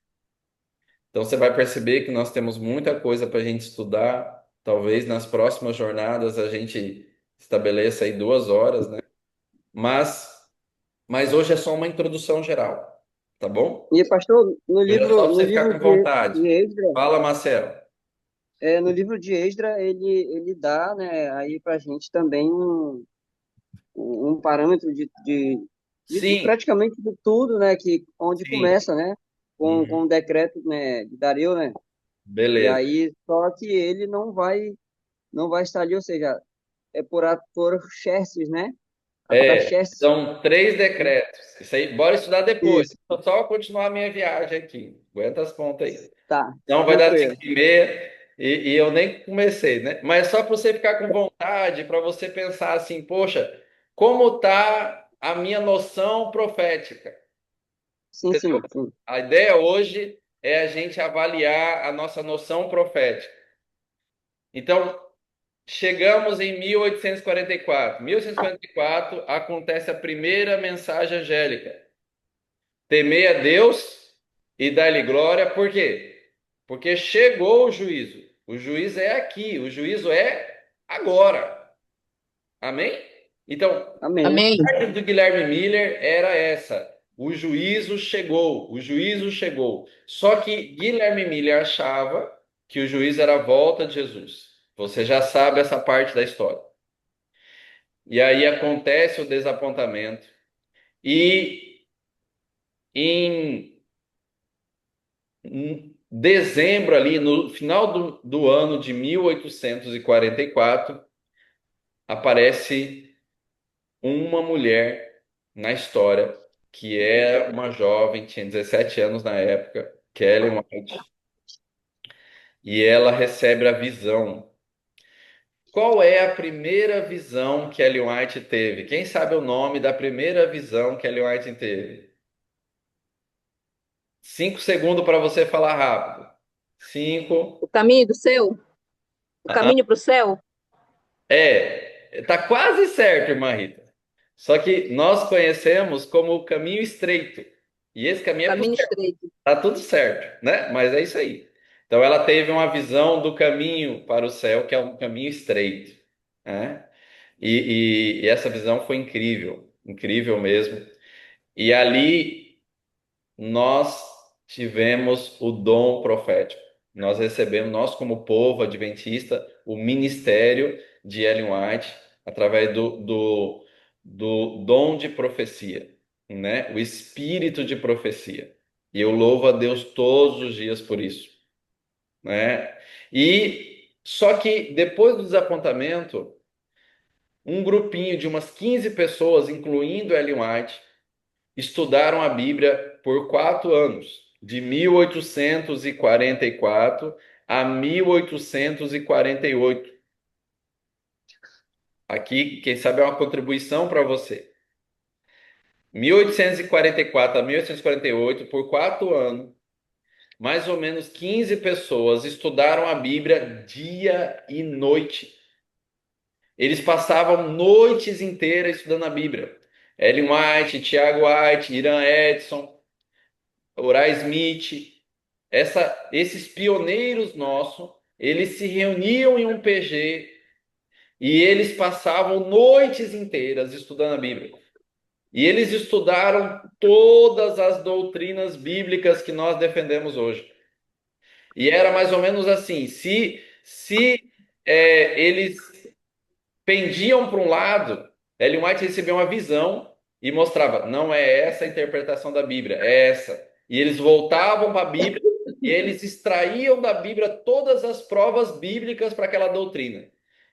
[SPEAKER 1] Então você vai perceber que nós temos muita coisa para a gente estudar. Talvez nas próximas jornadas a gente estabeleça aí 2 horas, né? Mas, mas hoje é só uma introdução geral, tá bom?
[SPEAKER 7] E, pastor,
[SPEAKER 1] Hoje é só pra você ficar com vontade.
[SPEAKER 7] de Esdras,
[SPEAKER 1] Fala, Marcelo.
[SPEAKER 7] no livro de Esdras, ele dá, né, aí pra gente também um parâmetro de
[SPEAKER 1] Sim,
[SPEAKER 7] praticamente de tudo, né, que onde
[SPEAKER 1] sim.
[SPEAKER 7] começa, né, com
[SPEAKER 1] Uhum.
[SPEAKER 7] o decreto, né, de Dario, né, e
[SPEAKER 1] Beleza.
[SPEAKER 7] aí só que ele não vai estar ali, ou seja, é por xerxes, né, Artaxerxes,
[SPEAKER 1] São 3 decretos. Isso aí, bora estudar depois.
[SPEAKER 7] isso,
[SPEAKER 1] Vou só continuar a minha viagem aqui. Aguenta as pontas aí.
[SPEAKER 7] tá,
[SPEAKER 1] Então vai dar
[SPEAKER 7] tranquilo.
[SPEAKER 1] 5h30 e eu nem comecei, né? Mas só para você ficar com vontade, para você pensar assim, poxa, como tá a minha noção profética?
[SPEAKER 7] Sim, sim,
[SPEAKER 1] Entendeu?
[SPEAKER 7] sim.
[SPEAKER 1] A ideia hoje é a gente avaliar a nossa noção profética. Então, chegamos em 1844. 1844 acontece a primeira mensagem angélica. Temei a Deus e dar-lhe glória. Por quê? Porque chegou o juízo. O juízo é aqui, o juízo é agora. Amém? Então,
[SPEAKER 7] Amém.
[SPEAKER 5] Amém.
[SPEAKER 1] a parte do Guilherme Miller era essa. O juízo chegou, o juízo chegou. Só que Guilherme Miller achava que o juízo era a volta de Jesus. Você já sabe essa parte da história. E aí acontece o desapontamento. E em dezembro, ali, no final do ano de 1844, aparece uma mulher na história que é uma jovem, tinha 17 anos na época, Ellen White, e ela recebe a visão. Qual é a primeira visão que Ellen White teve? Quem sabe o nome da primeira visão que Ellen White teve? 5 segundos para você falar rápido.
[SPEAKER 5] O
[SPEAKER 1] 5.
[SPEAKER 5] caminho do céu? O caminho para o céu?
[SPEAKER 1] Tá quase certo, irmã Rita. Só que nós conhecemos como o caminho estreito. E esse
[SPEAKER 5] O
[SPEAKER 1] caminho é pro
[SPEAKER 5] caminho
[SPEAKER 1] céu.
[SPEAKER 5] estreito.
[SPEAKER 1] Tá tudo certo, né? Mas é isso aí. Então ela teve uma visão do caminho para o céu, que é um caminho estreito, né? E essa visão foi incrível, incrível mesmo. E ali nós tivemos o dom profético. Nós recebemos, nós como povo adventista, o ministério de Ellen White através do dom de profecia, né? O espírito de profecia. E eu louvo a Deus todos os dias por isso, né? E só que depois do desapontamento, um grupinho de umas 15 pessoas, incluindo Ellen White, estudaram a Bíblia por 4 anos, de 1844 a 1848. Aqui, quem sabe, é uma contribuição para você. 1844 a 1848, por 4 anos, mais ou menos 15 pessoas estudaram a Bíblia dia e noite. Eles passavam noites inteiras estudando a Bíblia. Ellen White, Tiago White, Irã Edson, Uriah Smith. Esses pioneiros nossos, eles se reuniam em um PG e eles passavam noites inteiras estudando a Bíblia. E eles estudaram todas as doutrinas bíblicas que nós defendemos hoje. E era mais ou menos assim: se eles pendiam para um lado, Ellen White recebia uma visão e mostrava, não é essa a interpretação da Bíblia, é essa. E eles voltavam para a Bíblia e eles extraíam da Bíblia todas as provas bíblicas para aquela doutrina.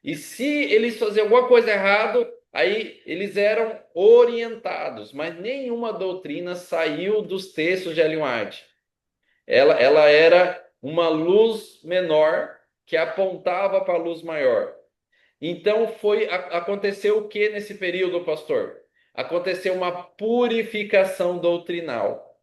[SPEAKER 1] E se eles faziam alguma coisa errada, aí eles eram orientados, mas nenhuma doutrina saiu dos textos de Ellen White. Ela era uma luz menor que apontava para a luz maior. Então aconteceu o que nesse período, pastor? Aconteceu uma purificação doutrinal.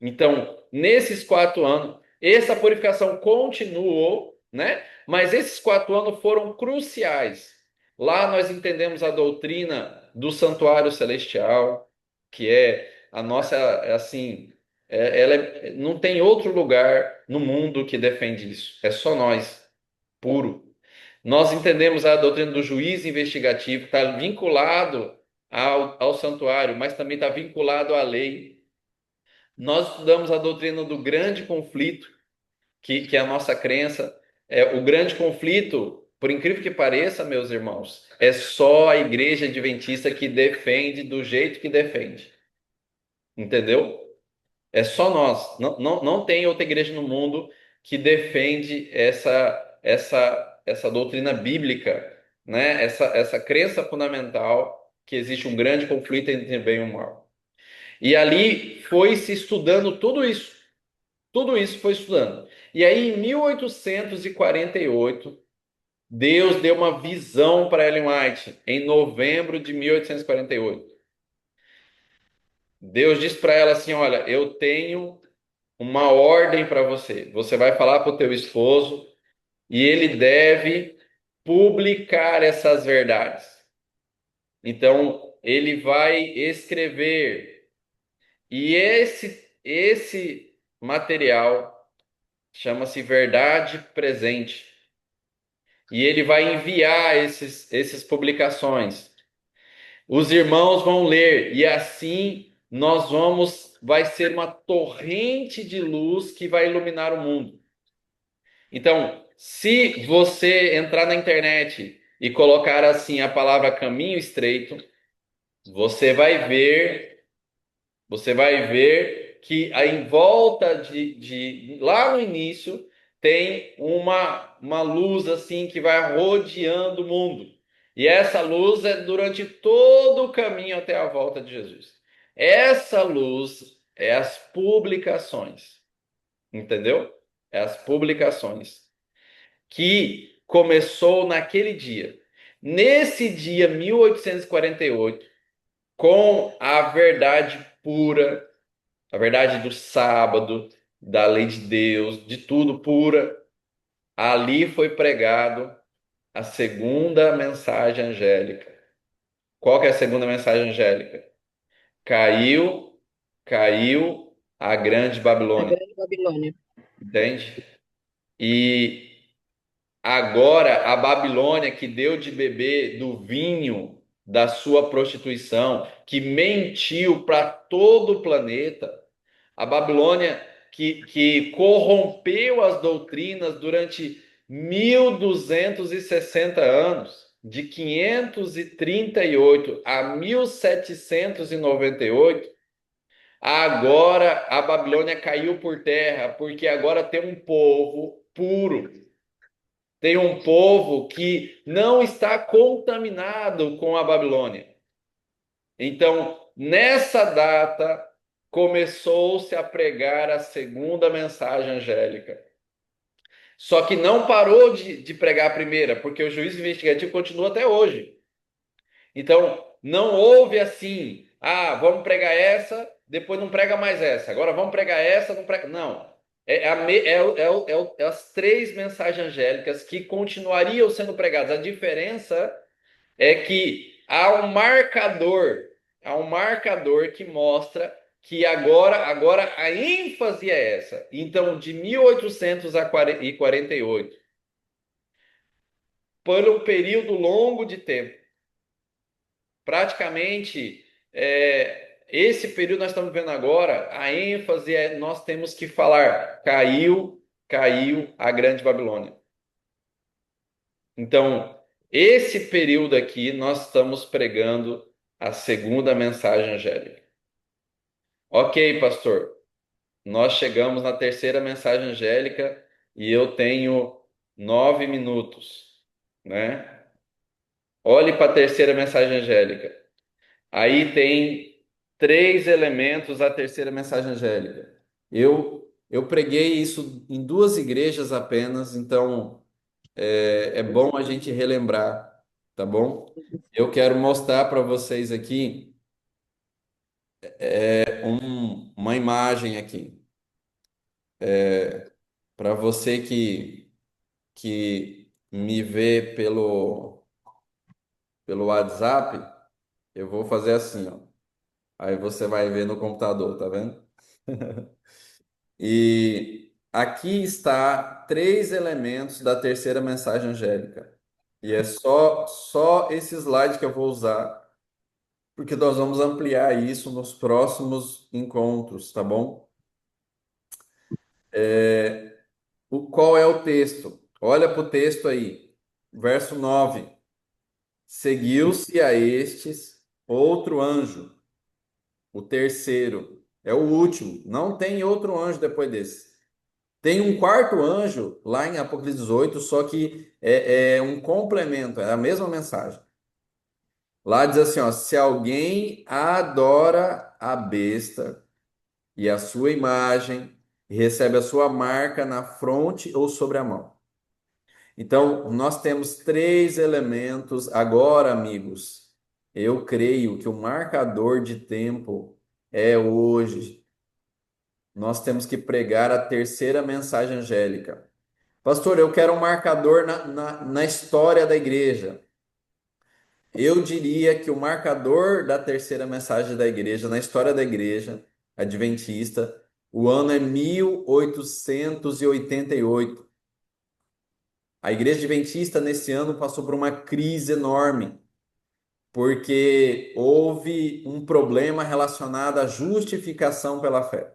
[SPEAKER 1] Então, nesses 4 anos, essa purificação continuou, né? Mas esses 4 anos foram cruciais. Lá nós entendemos a doutrina do santuário celestial, que é a nossa, assim, não tem outro lugar no mundo que defende isso. É só nós, puro. Nós entendemos a doutrina do juiz investigativo, que está vinculado ao santuário, mas também está vinculado à lei. Nós estudamos a doutrina do grande conflito, que é a nossa crença. O grande conflito, por incrível que pareça, meus irmãos, é só a igreja adventista que defende do jeito que defende. Entendeu? É só nós. Não tem outra igreja no mundo que defende essa doutrina bíblica, né? Essa crença fundamental que existe um grande conflito entre o bem e o mal. E ali foi se estudando tudo isso. Tudo isso foi estudando. E aí, em 1848, Deus deu uma visão para Ellen White, em novembro de 1848. Deus disse para ela assim: olha, eu tenho uma ordem para você. Você vai falar para o teu esposo e ele deve publicar essas verdades. Então, ele vai escrever. E esse material chama-se Verdade Presente. E ele vai enviar essas publicações. Os irmãos vão ler e assim vai ser uma torrente de luz que vai iluminar o mundo. Então, se você entrar na internet e colocar assim a palavra caminho estreito, você vai ver que em volta lá no início tem uma luz assim que vai rodeando o mundo. E essa luz é durante todo o caminho até a volta de Jesus. Essa luz é as publicações. Entendeu? É as publicações que começou naquele dia. Nesse dia 1848, com a verdade pura, a verdade do sábado, da lei de Deus, de tudo pura, ali foi pregado a segunda mensagem angélica. Qual que é a segunda mensagem angélica? Caiu a grande
[SPEAKER 5] A
[SPEAKER 1] Babilônia,
[SPEAKER 5] Grande Babilônia.
[SPEAKER 1] entende? E agora a Babilônia que deu de beber do vinho da sua prostituição, que mentiu para todo o planeta, a Babilônia que corrompeu as doutrinas durante 1260 anos, de 538 a 1798, agora a Babilônia caiu por terra, porque agora tem um povo puro. Tem um povo que não está contaminado com a Babilônia. Então, nessa data, começou-se a pregar a segunda mensagem angélica. Só que não parou de pregar a primeira, porque o juízo investigativo continua até hoje. Então, não houve assim, vamos pregar essa, depois não prega mais essa. Agora vamos pregar essa, não prega. Não. É as 3 mensagens angélicas que continuariam sendo pregadas. A diferença é que há um marcador que mostra que agora a ênfase é essa. Então, de 1848, por um período longo de tempo, praticamente esse período nós estamos vendo agora, a ênfase é nós temos que falar, caiu a grande Babilônia. Então, esse período aqui nós estamos pregando a segunda mensagem angélica. Ok, pastor, nós chegamos na terceira mensagem angélica e eu tenho 9 minutos, né? Olhe para a terceira mensagem angélica. Aí tem três elementos a terceira mensagem angélica. Eu preguei isso em duas igrejas apenas, então é bom a gente relembrar, tá bom? Eu quero mostrar para vocês aqui uma imagem aqui. Para você que me vê pelo WhatsApp, eu vou fazer assim, ó. Aí você vai ver no computador, tá vendo? E aqui está três elementos da terceira mensagem angélica. E é só esse slide que eu vou usar, porque nós vamos ampliar isso nos próximos encontros, tá bom? Qual é o texto? Olha para o texto aí, verso 9. Seguiu-se a estes outro anjo, o terceiro, é o último, não tem outro anjo depois desse. Tem um quarto anjo lá em Apocalipse 18, só que é um complemento, é a mesma mensagem. Lá diz assim, ó, se alguém adora a besta e a sua imagem, e recebe a sua marca na fronte ou sobre a mão. Então, nós temos três elementos. Agora, amigos, eu creio que o marcador de tempo é hoje. Nós temos que pregar a terceira mensagem angélica. Pastor, eu quero um marcador na história da igreja. Eu diria que o marcador da terceira mensagem da igreja, na história da igreja adventista, o ano é 1888. A igreja adventista nesse ano passou por uma crise enorme, porque houve um problema relacionado à justificação pela fé.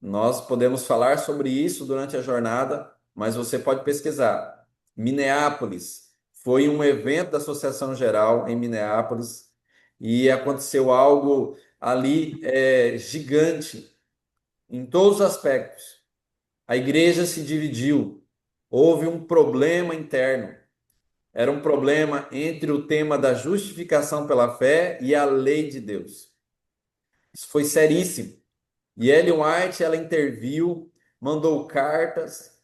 [SPEAKER 1] Nós podemos falar sobre isso durante a jornada, mas você pode pesquisar. Minneapolis foi um evento da Associação Geral em Minneapolis e aconteceu algo ali gigante em todos os aspectos. A igreja se dividiu, houve um problema interno. Era um problema entre o tema da justificação pela fé e a lei de Deus. Isso foi seríssimo. E Ellen White, ela interviu, mandou cartas.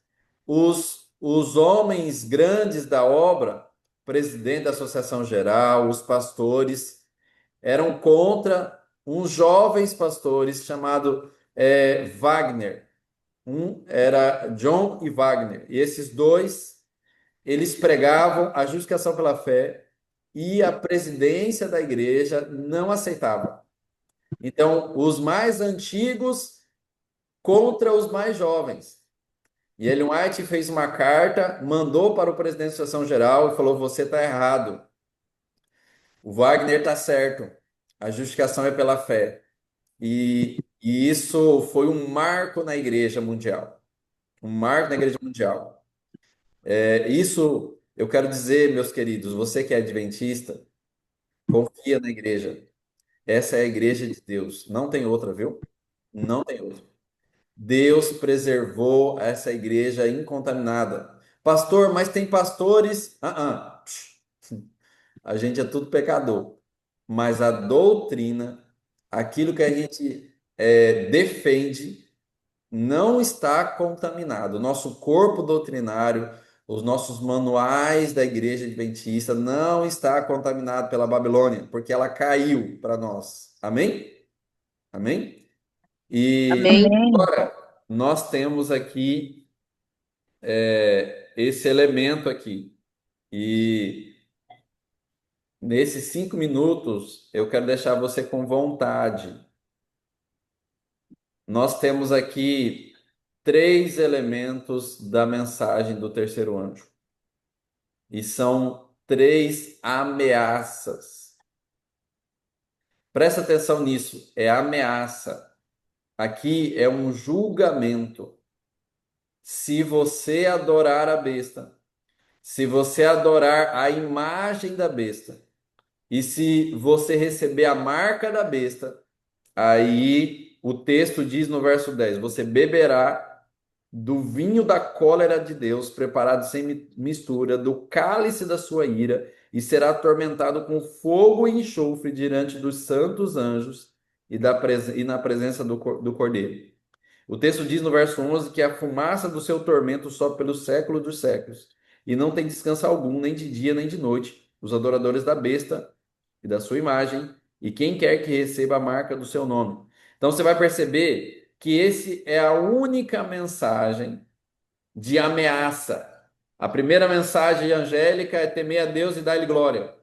[SPEAKER 1] Os homens grandes da obra, presidente da Associação Geral, os pastores, eram contra uns jovens pastores chamado Wagner. Um era John e Wagner. E esses dois, eles pregavam a justificação pela fé e a presidência da igreja não aceitava. Então, os mais antigos contra os mais jovens. E Ellen White fez uma carta, mandou para o presidente da Associação Geral e falou: você está errado. O Wagner está certo. A justificação é pela fé. E isso foi um marco na igreja mundial. Um marco na igreja mundial. Isso eu quero dizer, meus queridos, você que é adventista, confia na igreja. Essa é a igreja de Deus. Não tem outra, viu? Não tem outra. Deus preservou essa igreja incontaminada. Pastor, mas tem pastores. A gente é tudo pecador. Mas a doutrina, aquilo que a gente defende, não está contaminado. O nosso corpo doutrinário, os nossos manuais da igreja adventista não está contaminado pela Babilônia, porque ela caiu para nós. Amém? Amém? E
[SPEAKER 5] Amém.
[SPEAKER 1] agora nós temos aqui esse elemento aqui. E nesses 5 minutos eu quero deixar você com vontade. Nós temos aqui três elementos da mensagem do terceiro anjo. E são três ameaças. Presta atenção nisso, é ameaça. Aqui é um julgamento. Se você adorar a besta, se você adorar a imagem da besta, e se você receber a marca da besta, aí o texto diz no verso 10: você beberá do vinho da cólera de Deus, preparado sem mistura, do cálice da sua ira, e será atormentado com fogo e enxofre diante dos santos anjos e na presença do Cordeiro. O texto diz no verso 11 que a fumaça do seu tormento sobe pelos séculos dos séculos, e não tem descanso algum, nem de dia nem de noite, os adoradores da besta e da sua imagem, e quem quer que receba a marca do seu nome. Então você vai perceber que esse é a única mensagem de ameaça. A primeira mensagem angélica é temer a Deus e dar-lhe glória.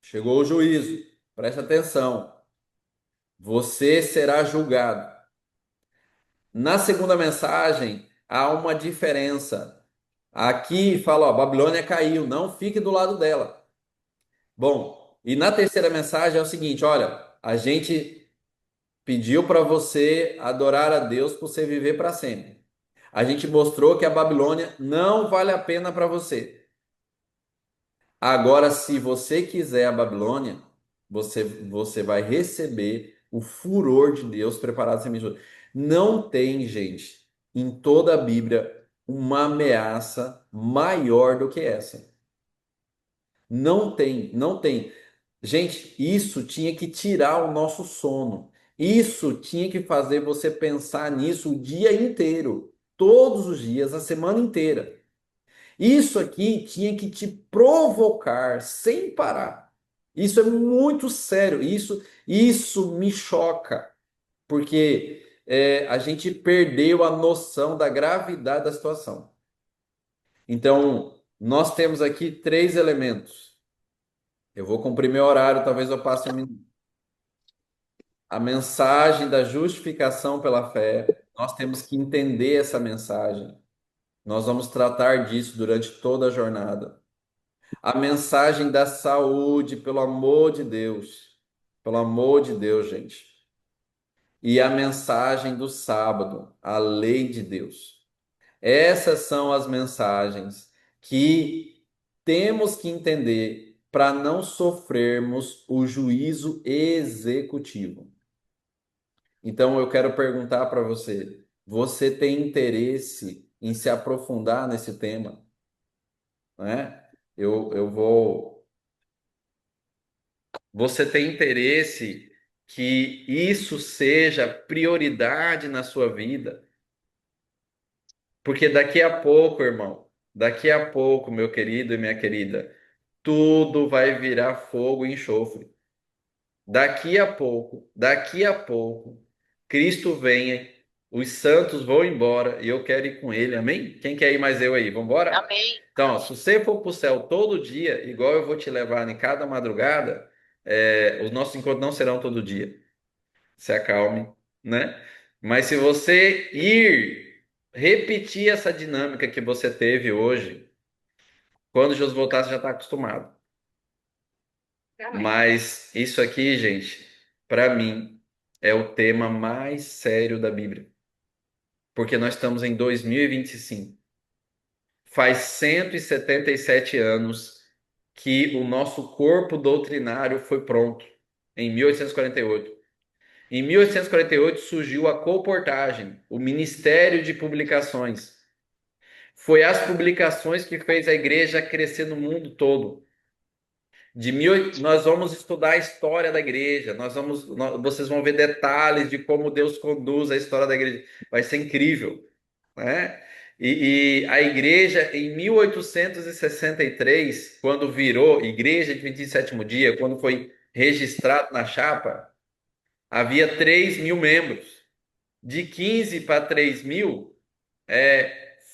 [SPEAKER 1] Chegou o juízo. Presta atenção. Você será julgado. Na segunda mensagem, há uma diferença. Aqui fala, ó, Babilônia caiu, não fique do lado dela. Bom, e na terceira mensagem é o seguinte, olha, a gente pediu para você adorar a Deus por você viver para sempre. A gente mostrou que a Babilônia não vale a pena para você. Agora, se você quiser a Babilônia, você vai receber o furor de Deus preparado sem medida. Não tem, gente, em toda a Bíblia, uma ameaça maior do que essa. Não tem, não tem. Gente, isso tinha que tirar o nosso sono. Isso tinha que fazer você pensar nisso o dia inteiro, todos os dias, a semana inteira. Isso aqui tinha que te provocar sem parar. Isso é muito sério. Isso me choca, porque a gente perdeu a noção da gravidade da situação. Então, nós temos aqui três elementos. Eu vou cumprir meu horário, talvez eu passe um minuto. A mensagem da justificação pela fé. Nós temos que entender essa mensagem. Nós vamos tratar disso durante toda a jornada. A mensagem da saúde, pelo amor de Deus. Pelo amor de Deus, gente. E a mensagem do sábado, a lei de Deus. Essas são as mensagens que temos que entender para não sofrermos o juízo executivo. Então eu quero perguntar para você: você tem interesse em se aprofundar nesse tema? Né? Eu vou. Você tem interesse que isso seja prioridade na sua vida? Porque daqui a pouco, irmão, daqui a pouco, meu querido e minha querida, tudo vai virar fogo e enxofre. Daqui a pouco, Cristo vem, os santos vão embora e eu quero ir com ele, amém? Quem quer ir mais eu aí? Vamos embora?
[SPEAKER 3] Amém.
[SPEAKER 1] Então, ó, se você for para o céu todo dia, igual eu vou te levar em cada madrugada, os nossos encontros não serão todo dia. Se acalme, né? Mas se você repetir essa dinâmica que você teve hoje, quando Jesus voltar, você já está acostumado.
[SPEAKER 3] Amém.
[SPEAKER 1] Mas isso aqui, gente, para mim, é o tema mais sério da Bíblia. Porque nós estamos em 2025. Faz 177 anos que o nosso corpo doutrinário foi pronto, em 1848. Em 1848 surgiu a colportagem, o Ministério de Publicações. Foi as publicações que fez a igreja crescer no mundo todo. Nós vamos estudar a história da igreja, vocês vão ver detalhes de como Deus conduz a história da igreja. Vai ser incrível, né? E a igreja, em 1863, quando virou Igreja de 27º Dia, quando foi registrado na chapa, havia 3.000 membros. De 15 para 3.000,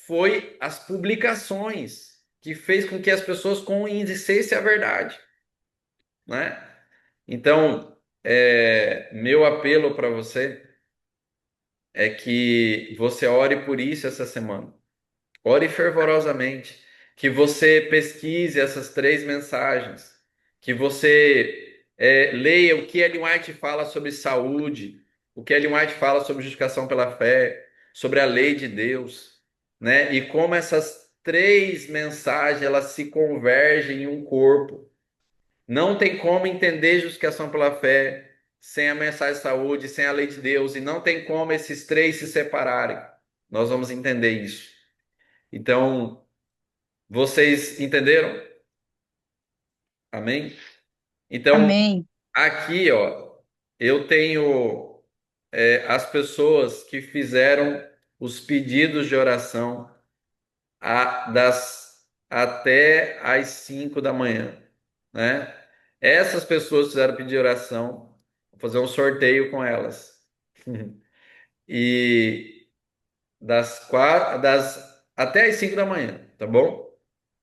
[SPEAKER 1] foi as publicações que fez com que as pessoas conhecessem a verdade, né? Então, meu apelo para você é que você ore por isso essa semana. Ore fervorosamente, que você pesquise essas três mensagens, que você leia o que Ellen White fala sobre saúde, o que Ellen White fala sobre justificação pela fé, sobre a lei de Deus, né? E como essas três mensagens elas se convergem em um corpo. Não tem como entender justificação pela fé sem a mensagem de saúde, sem a lei de Deus, e não tem como esses três se separarem. Nós vamos entender isso. Então, vocês entenderam? Amém? Então,
[SPEAKER 2] Amém.
[SPEAKER 1] aqui, ó, eu tenho as pessoas que fizeram os pedidos de oração até às 5 da manhã, né? Essas pessoas fizeram pedir oração, vou fazer um sorteio com elas. E até às 5 da manhã, tá bom?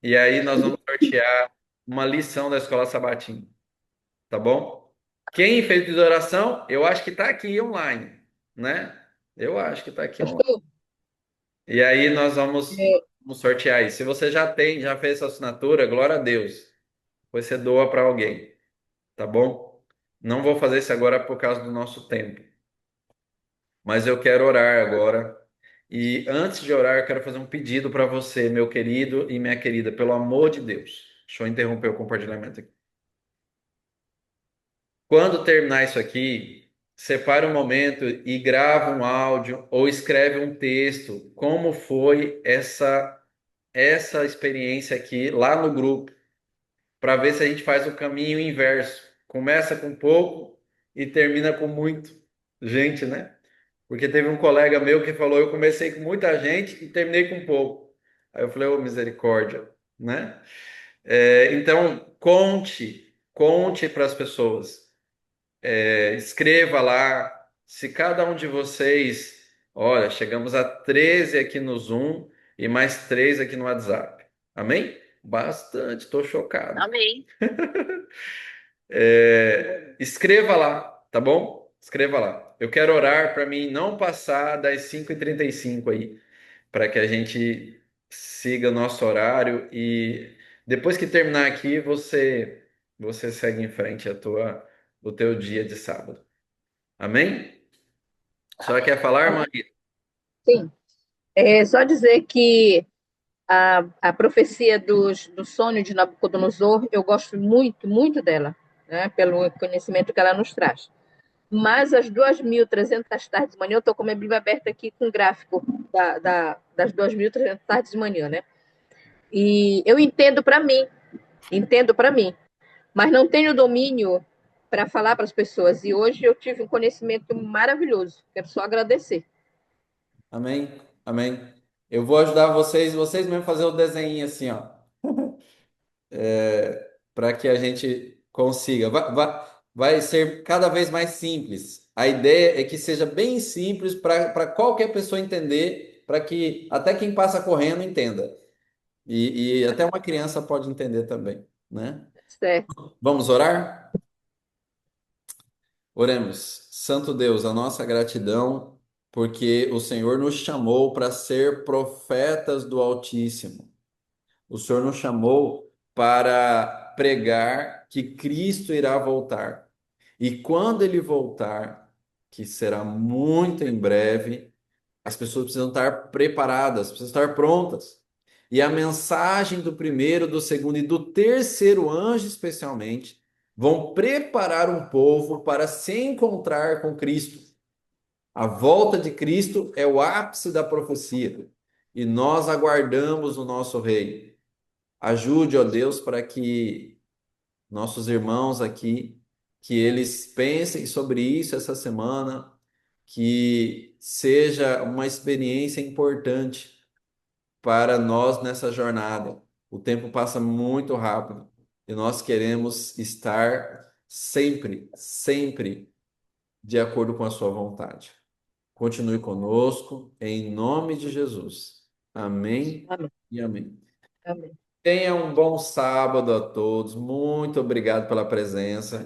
[SPEAKER 1] E aí nós vamos sortear uma lição da Escola Sabatina, tá bom? Quem fez pedido de oração, eu acho que tá aqui online, né? Eu acho que tá aqui online.
[SPEAKER 5] Pastor,
[SPEAKER 1] E aí nós
[SPEAKER 5] é,
[SPEAKER 1] vamos sortear isso. Se você já fez essa assinatura, glória a Deus. Depois você doa para alguém, tá bom? Não vou fazer isso agora por causa do nosso tempo, mas eu quero orar agora. E antes de orar, eu quero fazer um pedido para você, meu querido e minha querida, pelo amor de Deus. Deixa eu interromper o compartilhamento aqui. Quando terminar isso aqui, separe um momento e grava um áudio ou escreve um texto, como foi essa experiência aqui lá no grupo, para ver se a gente faz o caminho inverso. Começa com pouco e termina com muito. Gente, né? Porque teve um colega meu que falou: eu comecei com muita gente e terminei com pouco. Aí eu falei: ô misericórdia, né? Então, conte para as pessoas. Escreva lá. Se cada um de vocês, olha, chegamos a 13 aqui no Zoom e mais 3 aqui no WhatsApp. Amém? Bastante, estou chocado.
[SPEAKER 3] Amém.
[SPEAKER 1] Escreva lá, tá bom? Escreva lá. Eu quero orar para mim não passar das 5h35 aí, para que a gente siga o nosso horário e depois que terminar aqui, você segue em frente o teu dia de sábado. Amém? Só quer falar, Maria?
[SPEAKER 5] sim. É só dizer que a profecia do sonho de Nabucodonosor, eu gosto muito, muito dela, né, pelo conhecimento que ela nos traz. Mas às 2.300 tardes de manhã, eu estou com a minha Bíblia aberta aqui com o gráfico das 2.300 tardes de manhã, né? E eu entendo para mim, mas não tenho domínio para falar para as pessoas. E hoje eu tive um conhecimento maravilhoso. Quero só agradecer.
[SPEAKER 1] Amém? Amém. Eu vou ajudar vocês mesmo fazer o desenho assim, ó. Para que a gente consiga. Vai ser cada vez mais simples. A ideia é que seja bem simples para qualquer pessoa entender, para que até quem passa correndo entenda. E até uma criança pode entender também, né?
[SPEAKER 5] Certo.
[SPEAKER 1] Vamos orar? Oremos. Santo Deus, a nossa gratidão, porque o Senhor nos chamou para ser profetas do Altíssimo. O Senhor nos chamou para pregar que Cristo irá voltar. E quando ele voltar, que será muito em breve, as pessoas precisam estar preparadas, precisam estar prontas. E a mensagem do primeiro, do segundo e do terceiro anjo, especialmente, vão preparar um povo para se encontrar com Cristo. A volta de Cristo é o ápice da profecia. E nós aguardamos o nosso Rei. Ajude, ó Deus, para que nossos irmãos aqui, que eles pensem sobre isso essa semana, que seja uma experiência importante para nós nessa jornada. O tempo passa muito rápido e nós queremos estar sempre, sempre de acordo com a sua vontade. Continue conosco, em nome de Jesus. Amém
[SPEAKER 5] Amém.
[SPEAKER 1] e amém.
[SPEAKER 5] Amém.
[SPEAKER 1] Tenha um bom sábado a todos. Muito obrigado pela presença.